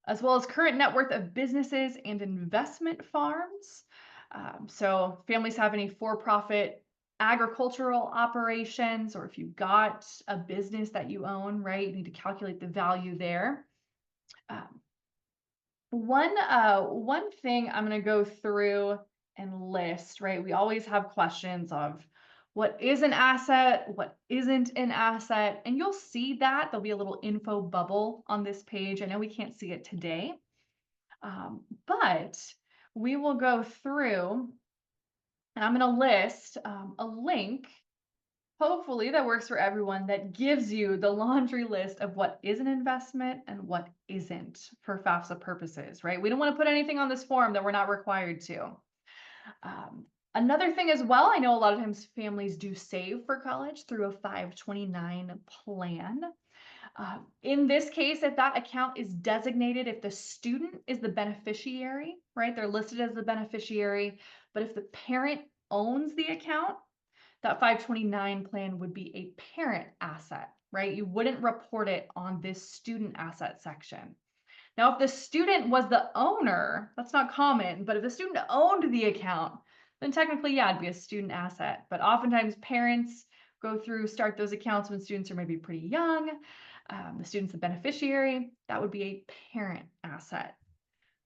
B: As well as current net worth of businesses and investment farms. So families have any for-profit agricultural operations, or if you've got a business that you own, right, you need to calculate the value there. One thing I'm going to go through and list, right? We always have questions of what is an asset, what isn't an asset, and you'll see that there'll be a little info bubble on this page. I know we can't see it today, but we will go through and I'm going to list a link, hopefully that works for everyone, that gives you the laundry list of what is an investment and what isn't for FAFSA purposes, right? We don't want to put anything on this form that we're not required to. Another thing as well, I know a lot of times families do save for college through a 529 plan. In this case, if that account is designated, if the student is the beneficiary, right? They're listed as the beneficiary, but if the parent owns the account, that 529 plan would be a parent asset, right? You wouldn't report it on this student asset section. Now, if the student was the owner, that's not common, but if the student owned the account, then technically, yeah, it'd be a student asset. But oftentimes parents go through, start those accounts when students are maybe pretty young. The student's the beneficiary, that would be a parent asset.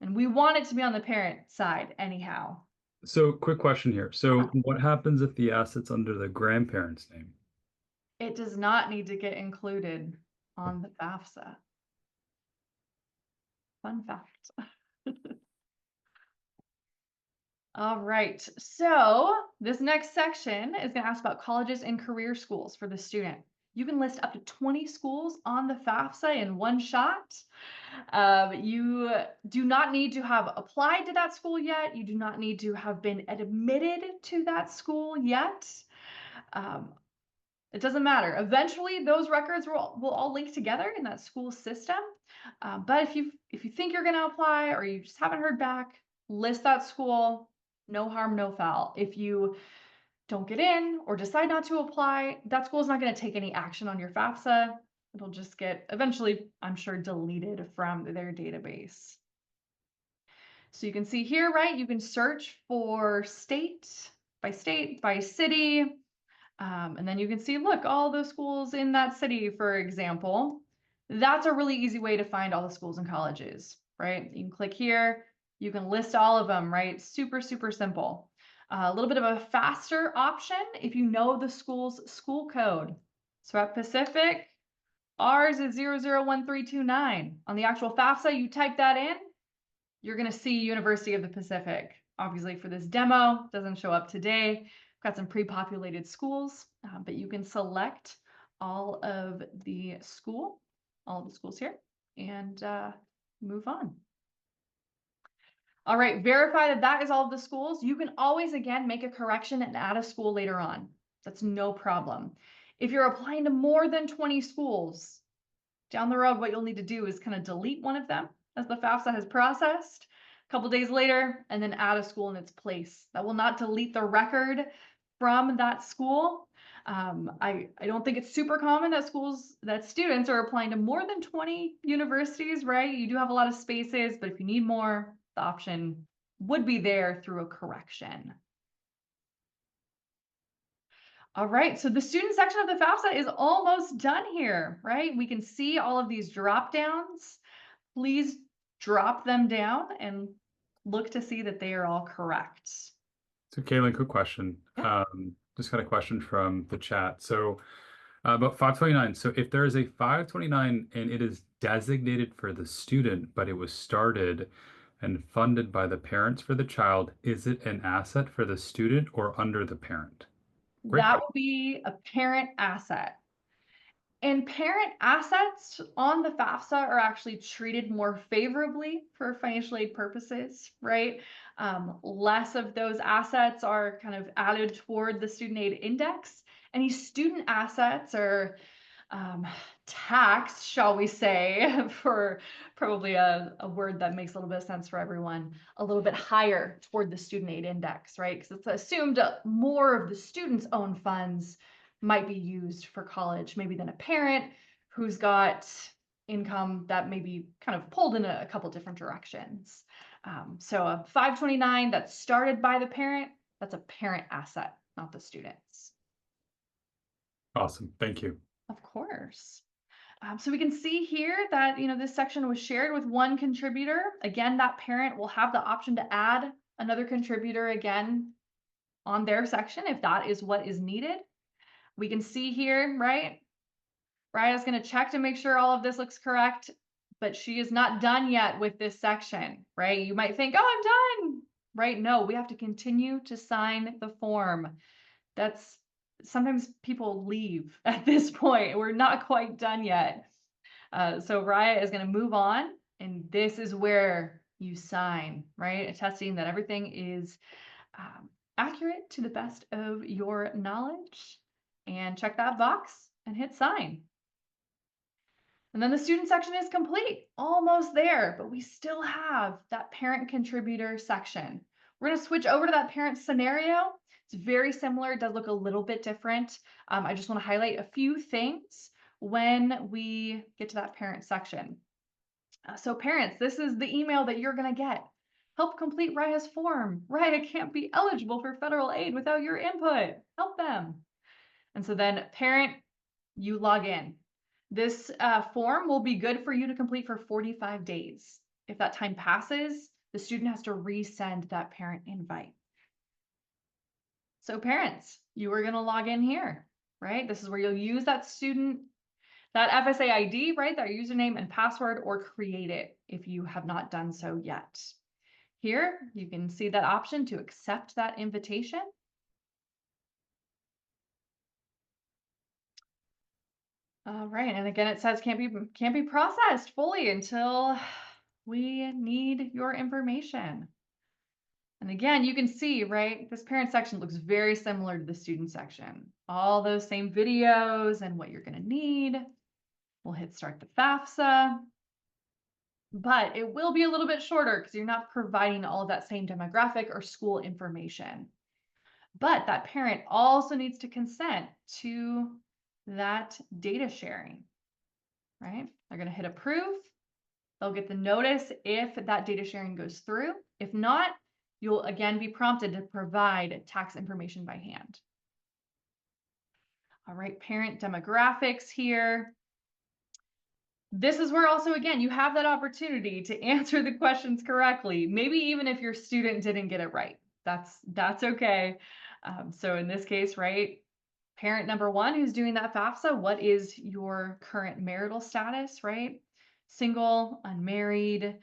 B: And we want it to be on the parent side anyhow.
A: So, quick question here. So, what happens if the asset's under the grandparent's name?
B: It does not need to get included on the FAFSA. Fun fact. All right, so this next section is going to ask about colleges and career schools for the student. You can list up to 20 schools on the FAFSA in one shot. You do not need to have applied to that school yet. You do not need to have been admitted to that school yet. It doesn't matter. Eventually, those records will all link together in that school system. But if you think you're going to apply or you just haven't heard back, list that school. No harm, no foul. If you don't get in or decide not to apply, that school is not going to take any action on your FAFSA. It'll just get eventually, I'm sure, deleted from their database. So you can see here, right? You can search for state, by city. And then you can see, look, all the schools in that city, for example. That's a really easy way to find all the schools and colleges, right? You can click here, you can list all of them, right? Super, super simple. A little bit of a faster option if you know the school's school code. So at Pacific, ours is 001329. On the actual FAFSA, you type that in, you're going to see University of the Pacific. Obviously for this demo, doesn't show up today. We've got some pre-populated schools, but you can select all of the schools here and move on. All right, verify that that is all of the schools. You can always, again, make a correction and add a school later on. That's no problem. If you're applying to more than 20 schools, down the road, what you'll need to do is kind of delete one of them as the FAFSA has processed a couple days later, and then add a school in its place. That will not delete the record from that school. I don't think it's super common that students are applying to more than 20 universities, right? You do have a lot of spaces, but if you need more, the option would be there through a correction. All right, so the student section of the FAFSA is almost done here, right? We can see all of these drop downs. Please drop them down and look to see that they are all correct.
A: So, Caitlin, quick question.
B: Yeah.
A: Just got a question from the chat. So, about 529. So, if there is a 529 and it is designated for the student, but it was started and funded by the parents for the child, is it an asset for the student or under the parent? Great
B: That
A: question.
B: will be a parent asset. And parent assets on the FAFSA are actually treated more favorably for financial aid purposes, right? Less of those assets are kind of added toward the student aid index. Any student assets are taxed, shall we say, for probably a word that makes a little bit of sense for everyone, a little bit higher toward the student aid index, right? Because it's assumed more of the student's own funds might be used for college, maybe than a parent who's got income that may be kind of pulled in a couple different directions. So a 529 that's started by the parent, that's a parent asset, not the students.
A: Awesome. Thank you.
B: Of course. So we can see here that, this section was shared with one contributor. Again, that parent will have the option to add another contributor again on their section if that is what is needed. We can see here, right? Raya's going to check to make sure all of this looks correct, but she is not done yet with this section, right? You might think, oh, I'm done, right? No, we have to continue to sign the form. That's sometimes people leave at this point. We're not quite done yet. So Raya is going to move on, and this is where you sign, right? Attesting that everything is accurate to the best of your knowledge, and check that box and hit sign. And then the student section is complete, almost there, but we still have that parent contributor section. We're going to switch over to that parent scenario. It's very similar. It does look a little bit different. I just want to highlight a few things when we get to that parent section. So parents, this is the email that you're going to get. Help complete Raya's form. Raya can't be eligible for federal aid without your input. Help them. And so then parent, you log in. This form will be good for you to complete for 45 days. If that time passes, the student has to resend that parent invite. So parents, you are going to log in here, right? This is where you'll use that FSA ID, right? That username and password, or create it if you have not done so yet. Here, you can see that option to accept that invitation. All right, and again, it says can't be processed fully until we need your information. And again, you can see, right, this parent section looks very similar to the student section. All those same videos and what you're going to need. We'll hit start the FAFSA. But it will be a little bit shorter because you're not providing all of that same demographic or school information. But that parent also needs to consent to that data sharing, right? They're going to hit approve. They'll get the notice if that data sharing goes through. If not, you'll again be prompted to provide tax information by hand. All right, parent demographics here. This is where also, again, you have that opportunity to answer the questions correctly. Maybe even if your student didn't get it right, that's okay. So in this case, right, parent number one who's doing that FAFSA, what is your current marital status, right? Single, unmarried,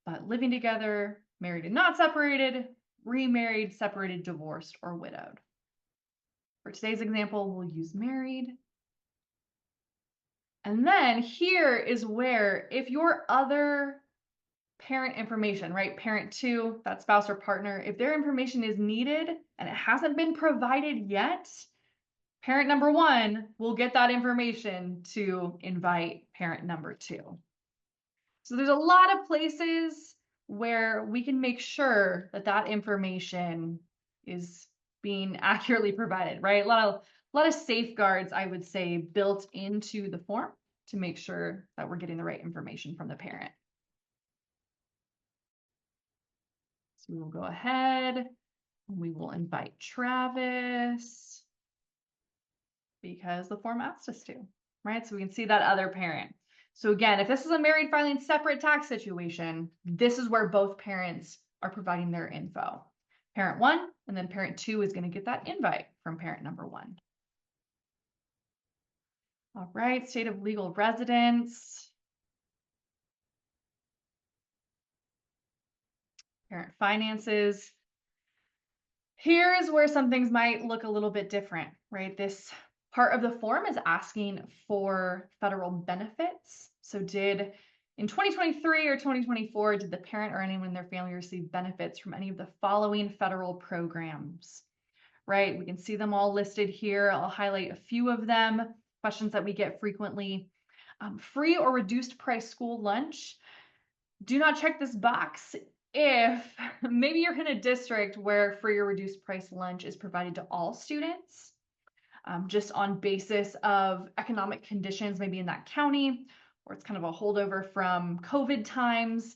B: but living together, married and not separated, remarried, separated, divorced, or widowed. For today's example, we'll use married. And then here is where, if your other parent information, right, parent two, that spouse or partner, if their information is needed and it hasn't been provided yet, parent number one will get that information to invite parent number two. So there's a lot of places where we can make sure that that information is being accurately provided, right? A lot of safeguards, I would say, built into the form to make sure that we're getting the right information from the parent. So we will go ahead and we will invite Travis because the form asked us to, right? So we can see that other parent. So again, if this is a married filing separate tax situation, this is where both parents are providing their info. Parent one, and then parent two is going to get that invite from parent number one. All right, state of legal residence. Parent finances. Here is where some things might look a little bit different, right? This part of the form is asking for federal benefits. So in 2023 or 2024, did the parent or anyone in their family receive benefits from any of the following federal programs, right? We can see them all listed here. I'll highlight a few of them, questions that we get frequently. Free or reduced price school lunch. Do not check this box if maybe you're in a district where free or reduced price lunch is provided to all students, just on basis of economic conditions, maybe in that county, or it's kind of a holdover from COVID times.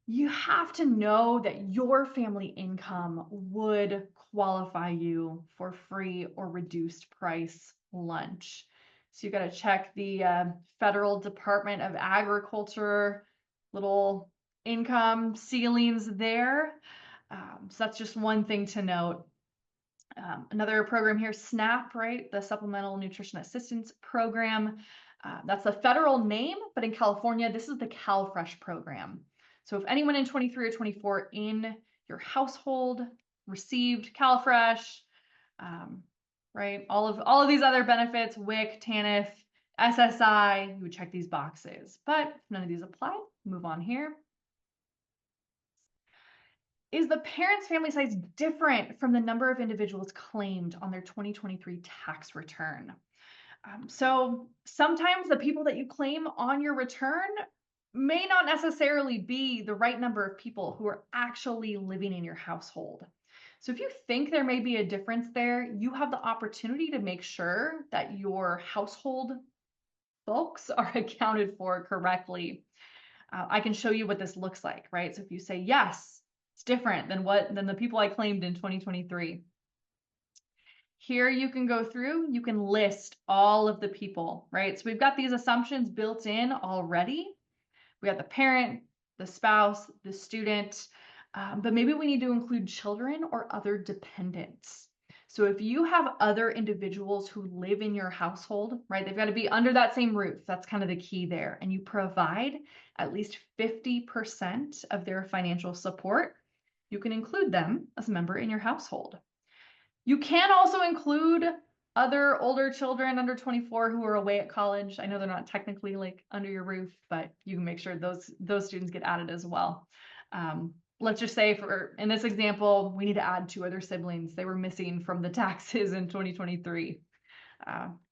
B: You have to know that your family income would qualify you for free or reduced price lunch. So you got to check the Federal Department of Agriculture little income ceilings there. So that's just one thing to note. Another program here, SNAP, right? The Supplemental Nutrition Assistance Program. That's the federal name, but in California, this is the CalFresh program. So if anyone in 23 or 24 in your household received CalFresh, right? All of these other benefits, WIC, TANF, SSI, you would check these boxes. But if none of these apply, move on here. Is the parent's family size different from the number of individuals claimed on their 2023 tax return? So sometimes the people that you claim on your return may not necessarily be the right number of people who are actually living in your household. So if you think there may be a difference there, you have the opportunity to make sure that your household folks are accounted for correctly. I can show you what this looks like, right? So if you say, yes, it's different than the people I claimed in 2023. Here you can go through, you can list all of the people, right? So we've got these assumptions built in already. We got the parent, the spouse, the student, but maybe we need to include children or other dependents. So if you have other individuals who live in your household, right, they've got to be under that same roof. That's kind of the key there. And you provide at least 50% of their financial support, you can include them as a member in your household. You can also include other older children under 24 who are away at college. I know they're not technically like under your roof, but you can make sure those students get added as well. Let's just say in this example, we need to add 2 other siblings. They were missing from the taxes in 2023.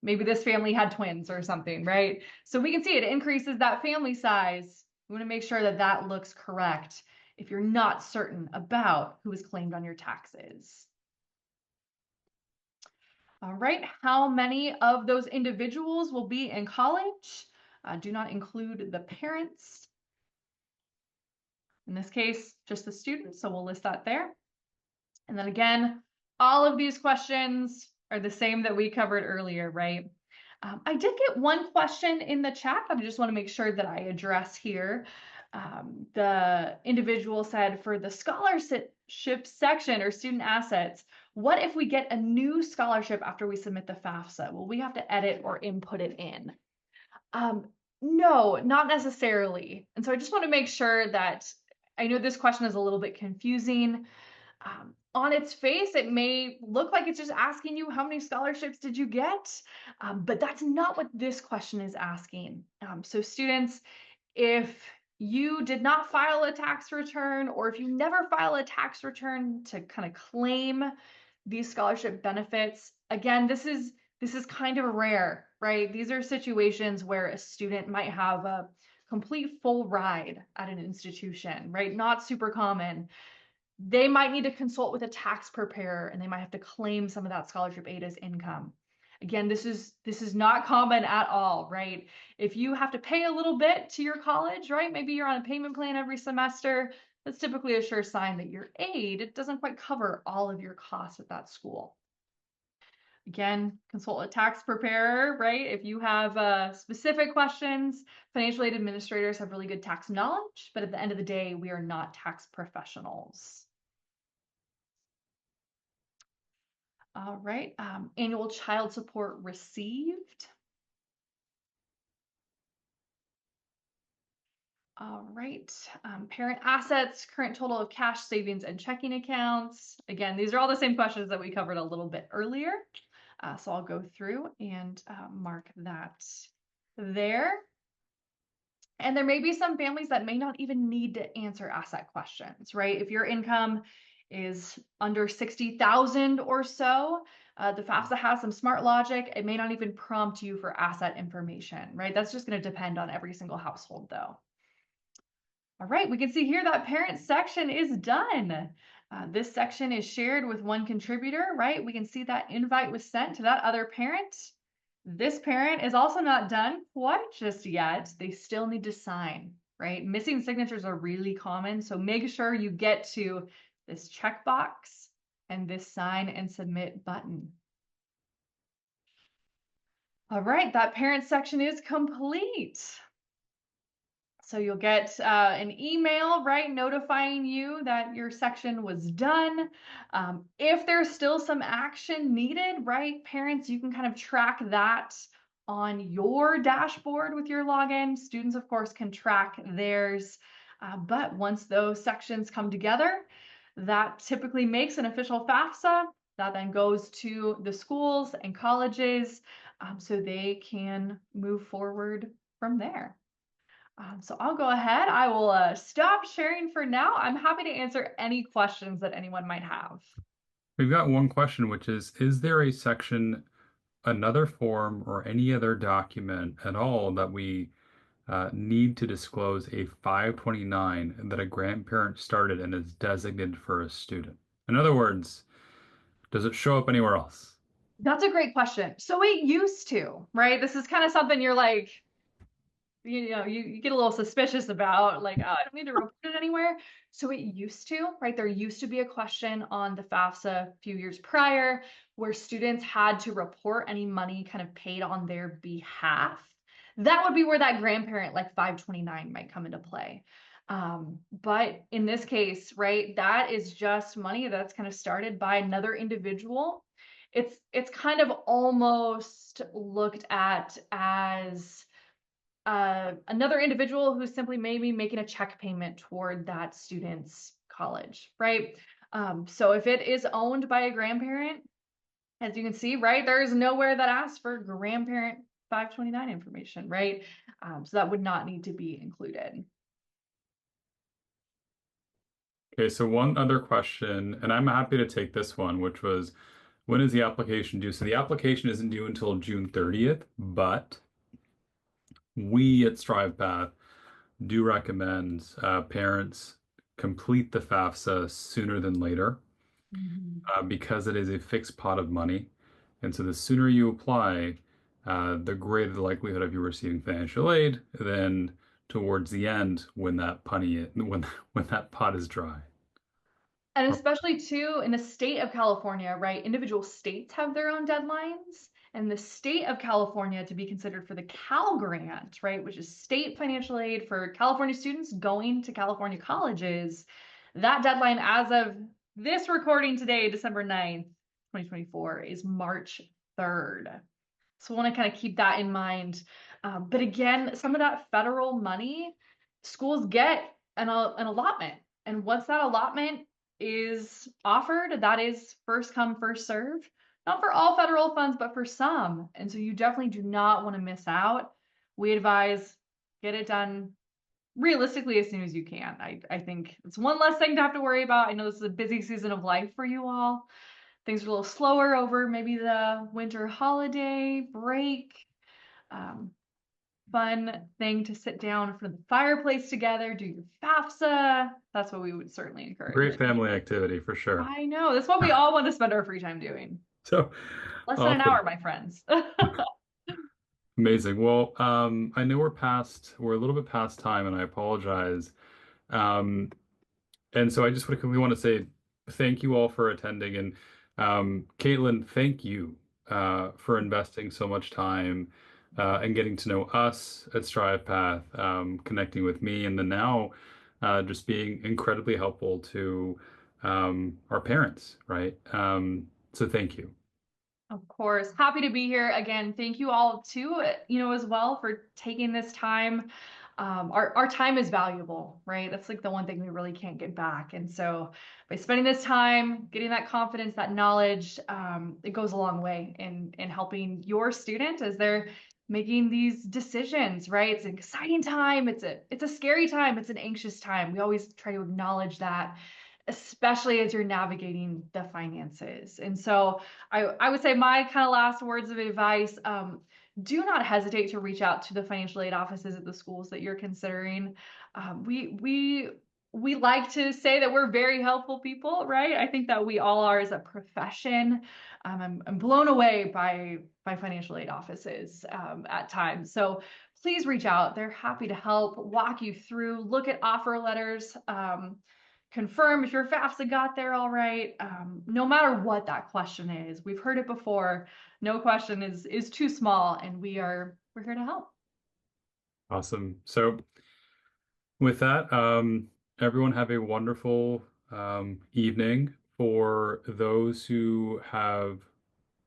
B: Maybe this family had twins or something, right? So we can see it increases that family size. We want to make sure that that looks correct if you're not certain about who is claimed on your taxes. All right, how many of those individuals will be in college? Do not include the parents. In this case, just the student, so we'll list that there. And then again, all of these questions are the same that we covered earlier, right? I did get one question in the chat that I just want to make sure that I address here. The individual said for the scholarship section or student assets, what if we get a new scholarship after we submit the FAFSA? Will we have to edit or input it in? No, not necessarily. And so I just want to make sure that I know this question is a little bit confusing. On its face, it may look like it's just asking you how many scholarships did you get, but that's not what this question is asking. So students, if you did not file a tax return, or if you never file a tax return to kind of claim these scholarship benefits, again, this is kind of rare, right? These are situations where a student might have a complete full ride at an institution, right? Not super common. They might need to consult with a tax preparer and they might have to claim some of that scholarship aid as income. Again, this is not common at all, right? If you have to pay a little bit to your college, right? Maybe you're on a payment plan every semester. That's typically a sure sign that your aid doesn't quite cover all of your costs at that school. Again, consult a tax preparer, right? If you have specific questions, financial aid administrators have really good tax knowledge, but at the end of the day, we are not tax professionals. All right, annual child support received. All right, parent assets, current total of cash, savings, and checking accounts. Again, these are all the same questions that we covered a little bit earlier. So I'll go through and mark that there. And there may be some families that may not even need to answer asset questions, right? If your income is under 60,000 or so, the FAFSA has some smart logic. It may not even prompt you for asset information, right? That's just going to depend on every single household though. All right, we can see here that parent section is done. This section is shared with one contributor, right? We can see that invite was sent to that other parent. This parent is also not done quite just yet. They still need to sign, right? Missing signatures are really common, so make sure you get to this checkbox and this sign and submit button. All right, that parent section is complete. So you'll get an email, right, notifying you that your section was done. If there's still some action needed, right, parents, you can kind of track that on your dashboard with your login. Students, of course, can track theirs. But once those sections come together, that typically makes an official FAFSA. That then goes to the schools and colleges so they can move forward from there. So I'll go ahead. I will stop sharing for now. I'm happy to answer any questions that anyone might have.
A: We've got one question, which is there a section, another form, or any other document at all that we need to disclose a 529 that a grandparent started and is designated for a student? In other words, does it show up anywhere else?
B: That's a great question. So it used to, right? This is kind of something you're like, you get a little suspicious about, like, oh, I don't need to report it anywhere. So it used to, right? There used to be a question on the FAFSA a few years prior where students had to report any money kind of paid on their behalf. That would be where that grandparent like 529 might come into play. But in this case, right, that is just money that's kind of started by another individual. It's kind of almost looked at as another individual who's simply maybe making a check payment toward that student's college, right? So if it is owned by a grandparent, as you can see, right, there's nowhere that asks for grandparent 529 information, right? So that would not need to be included.
A: Okay, so one other question, and I'm happy to take this one, which was, when is the application due? So the application isn't due until June 30th, but we at StrivePath do recommend parents complete the FAFSA sooner than later because it is a fixed pot of money. And so the sooner you apply, the greater the likelihood of you receiving financial aid, then towards the end when that when that pot is dry.
B: And especially too in the state of California, right? Individual states have their own deadlines. And the state of California, to be considered for the Cal Grant, right, which is state financial aid for California students going to California colleges, that deadline as of this recording today, December 9th, 2024, is March 3rd. So I want to kind of keep that in mind. But again, some of that federal money, schools get an allotment. And once that allotment is offered, that is first come, first serve. Not for all federal funds, but for some. And so you definitely do not want to miss out. We advise get it done realistically as soon as you can. I think it's one less thing to have to worry about. I know this is a busy season of life for you all. Things are a little slower over maybe the winter holiday break. Um, Fun thing to sit down for the fireplace together, do your FAFSA. That's what we would certainly encourage.
A: Great family activity for sure.
B: I know. That's what we all want to spend our free time doing.
A: So
B: Less than an
A: awesome.
B: hour, my friends.
A: Amazing. Well, I know we're a little bit past time, and I apologize. Um, and so I just quickly want to say thank you all for attending. And Caitlin, thank you for investing so much time and getting to know us at StrivePath, connecting with me, and then now just being incredibly helpful to our parents, right? So thank you.
B: Of course. Happy to be here again. Thank you all too, as well for taking this time. Our time is valuable, right? That's like the one thing we really can't get back. And so by spending this time, getting that confidence, that knowledge, it goes a long way in helping your student as they're making these decisions, right? It's an exciting time. It's a scary time. It's an anxious time. We always try to acknowledge that, especially as you're navigating the finances. And so I would say my kind of last words of advice, do not hesitate to reach out to the financial aid offices at the schools that you're considering. We like to say that we're very helpful people, right? I think that we all are as a profession. I'm blown away by financial aid offices at times. So please reach out. They're happy to help walk you through, look at offer letters. Confirm if your FAFSA got there all right. No matter what that question is, we've heard it before. No question is too small, and we're here to help.
A: Awesome. So with that, everyone have a wonderful evening. For those who have,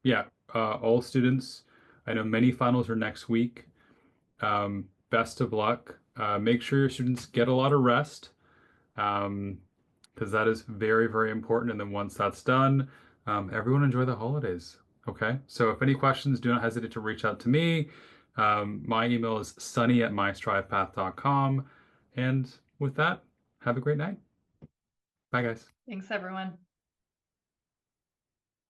A: yeah, all students, I know many finals are next week. Best of luck. Make sure your students get a lot of rest, because that is very, very important. And then once that's done, everyone enjoy the holidays. Okay. So if any questions, do not hesitate to reach out to me. My email is sunny@mystrivepath.com. And with that, have a great night. Bye, guys.
B: Thanks, everyone.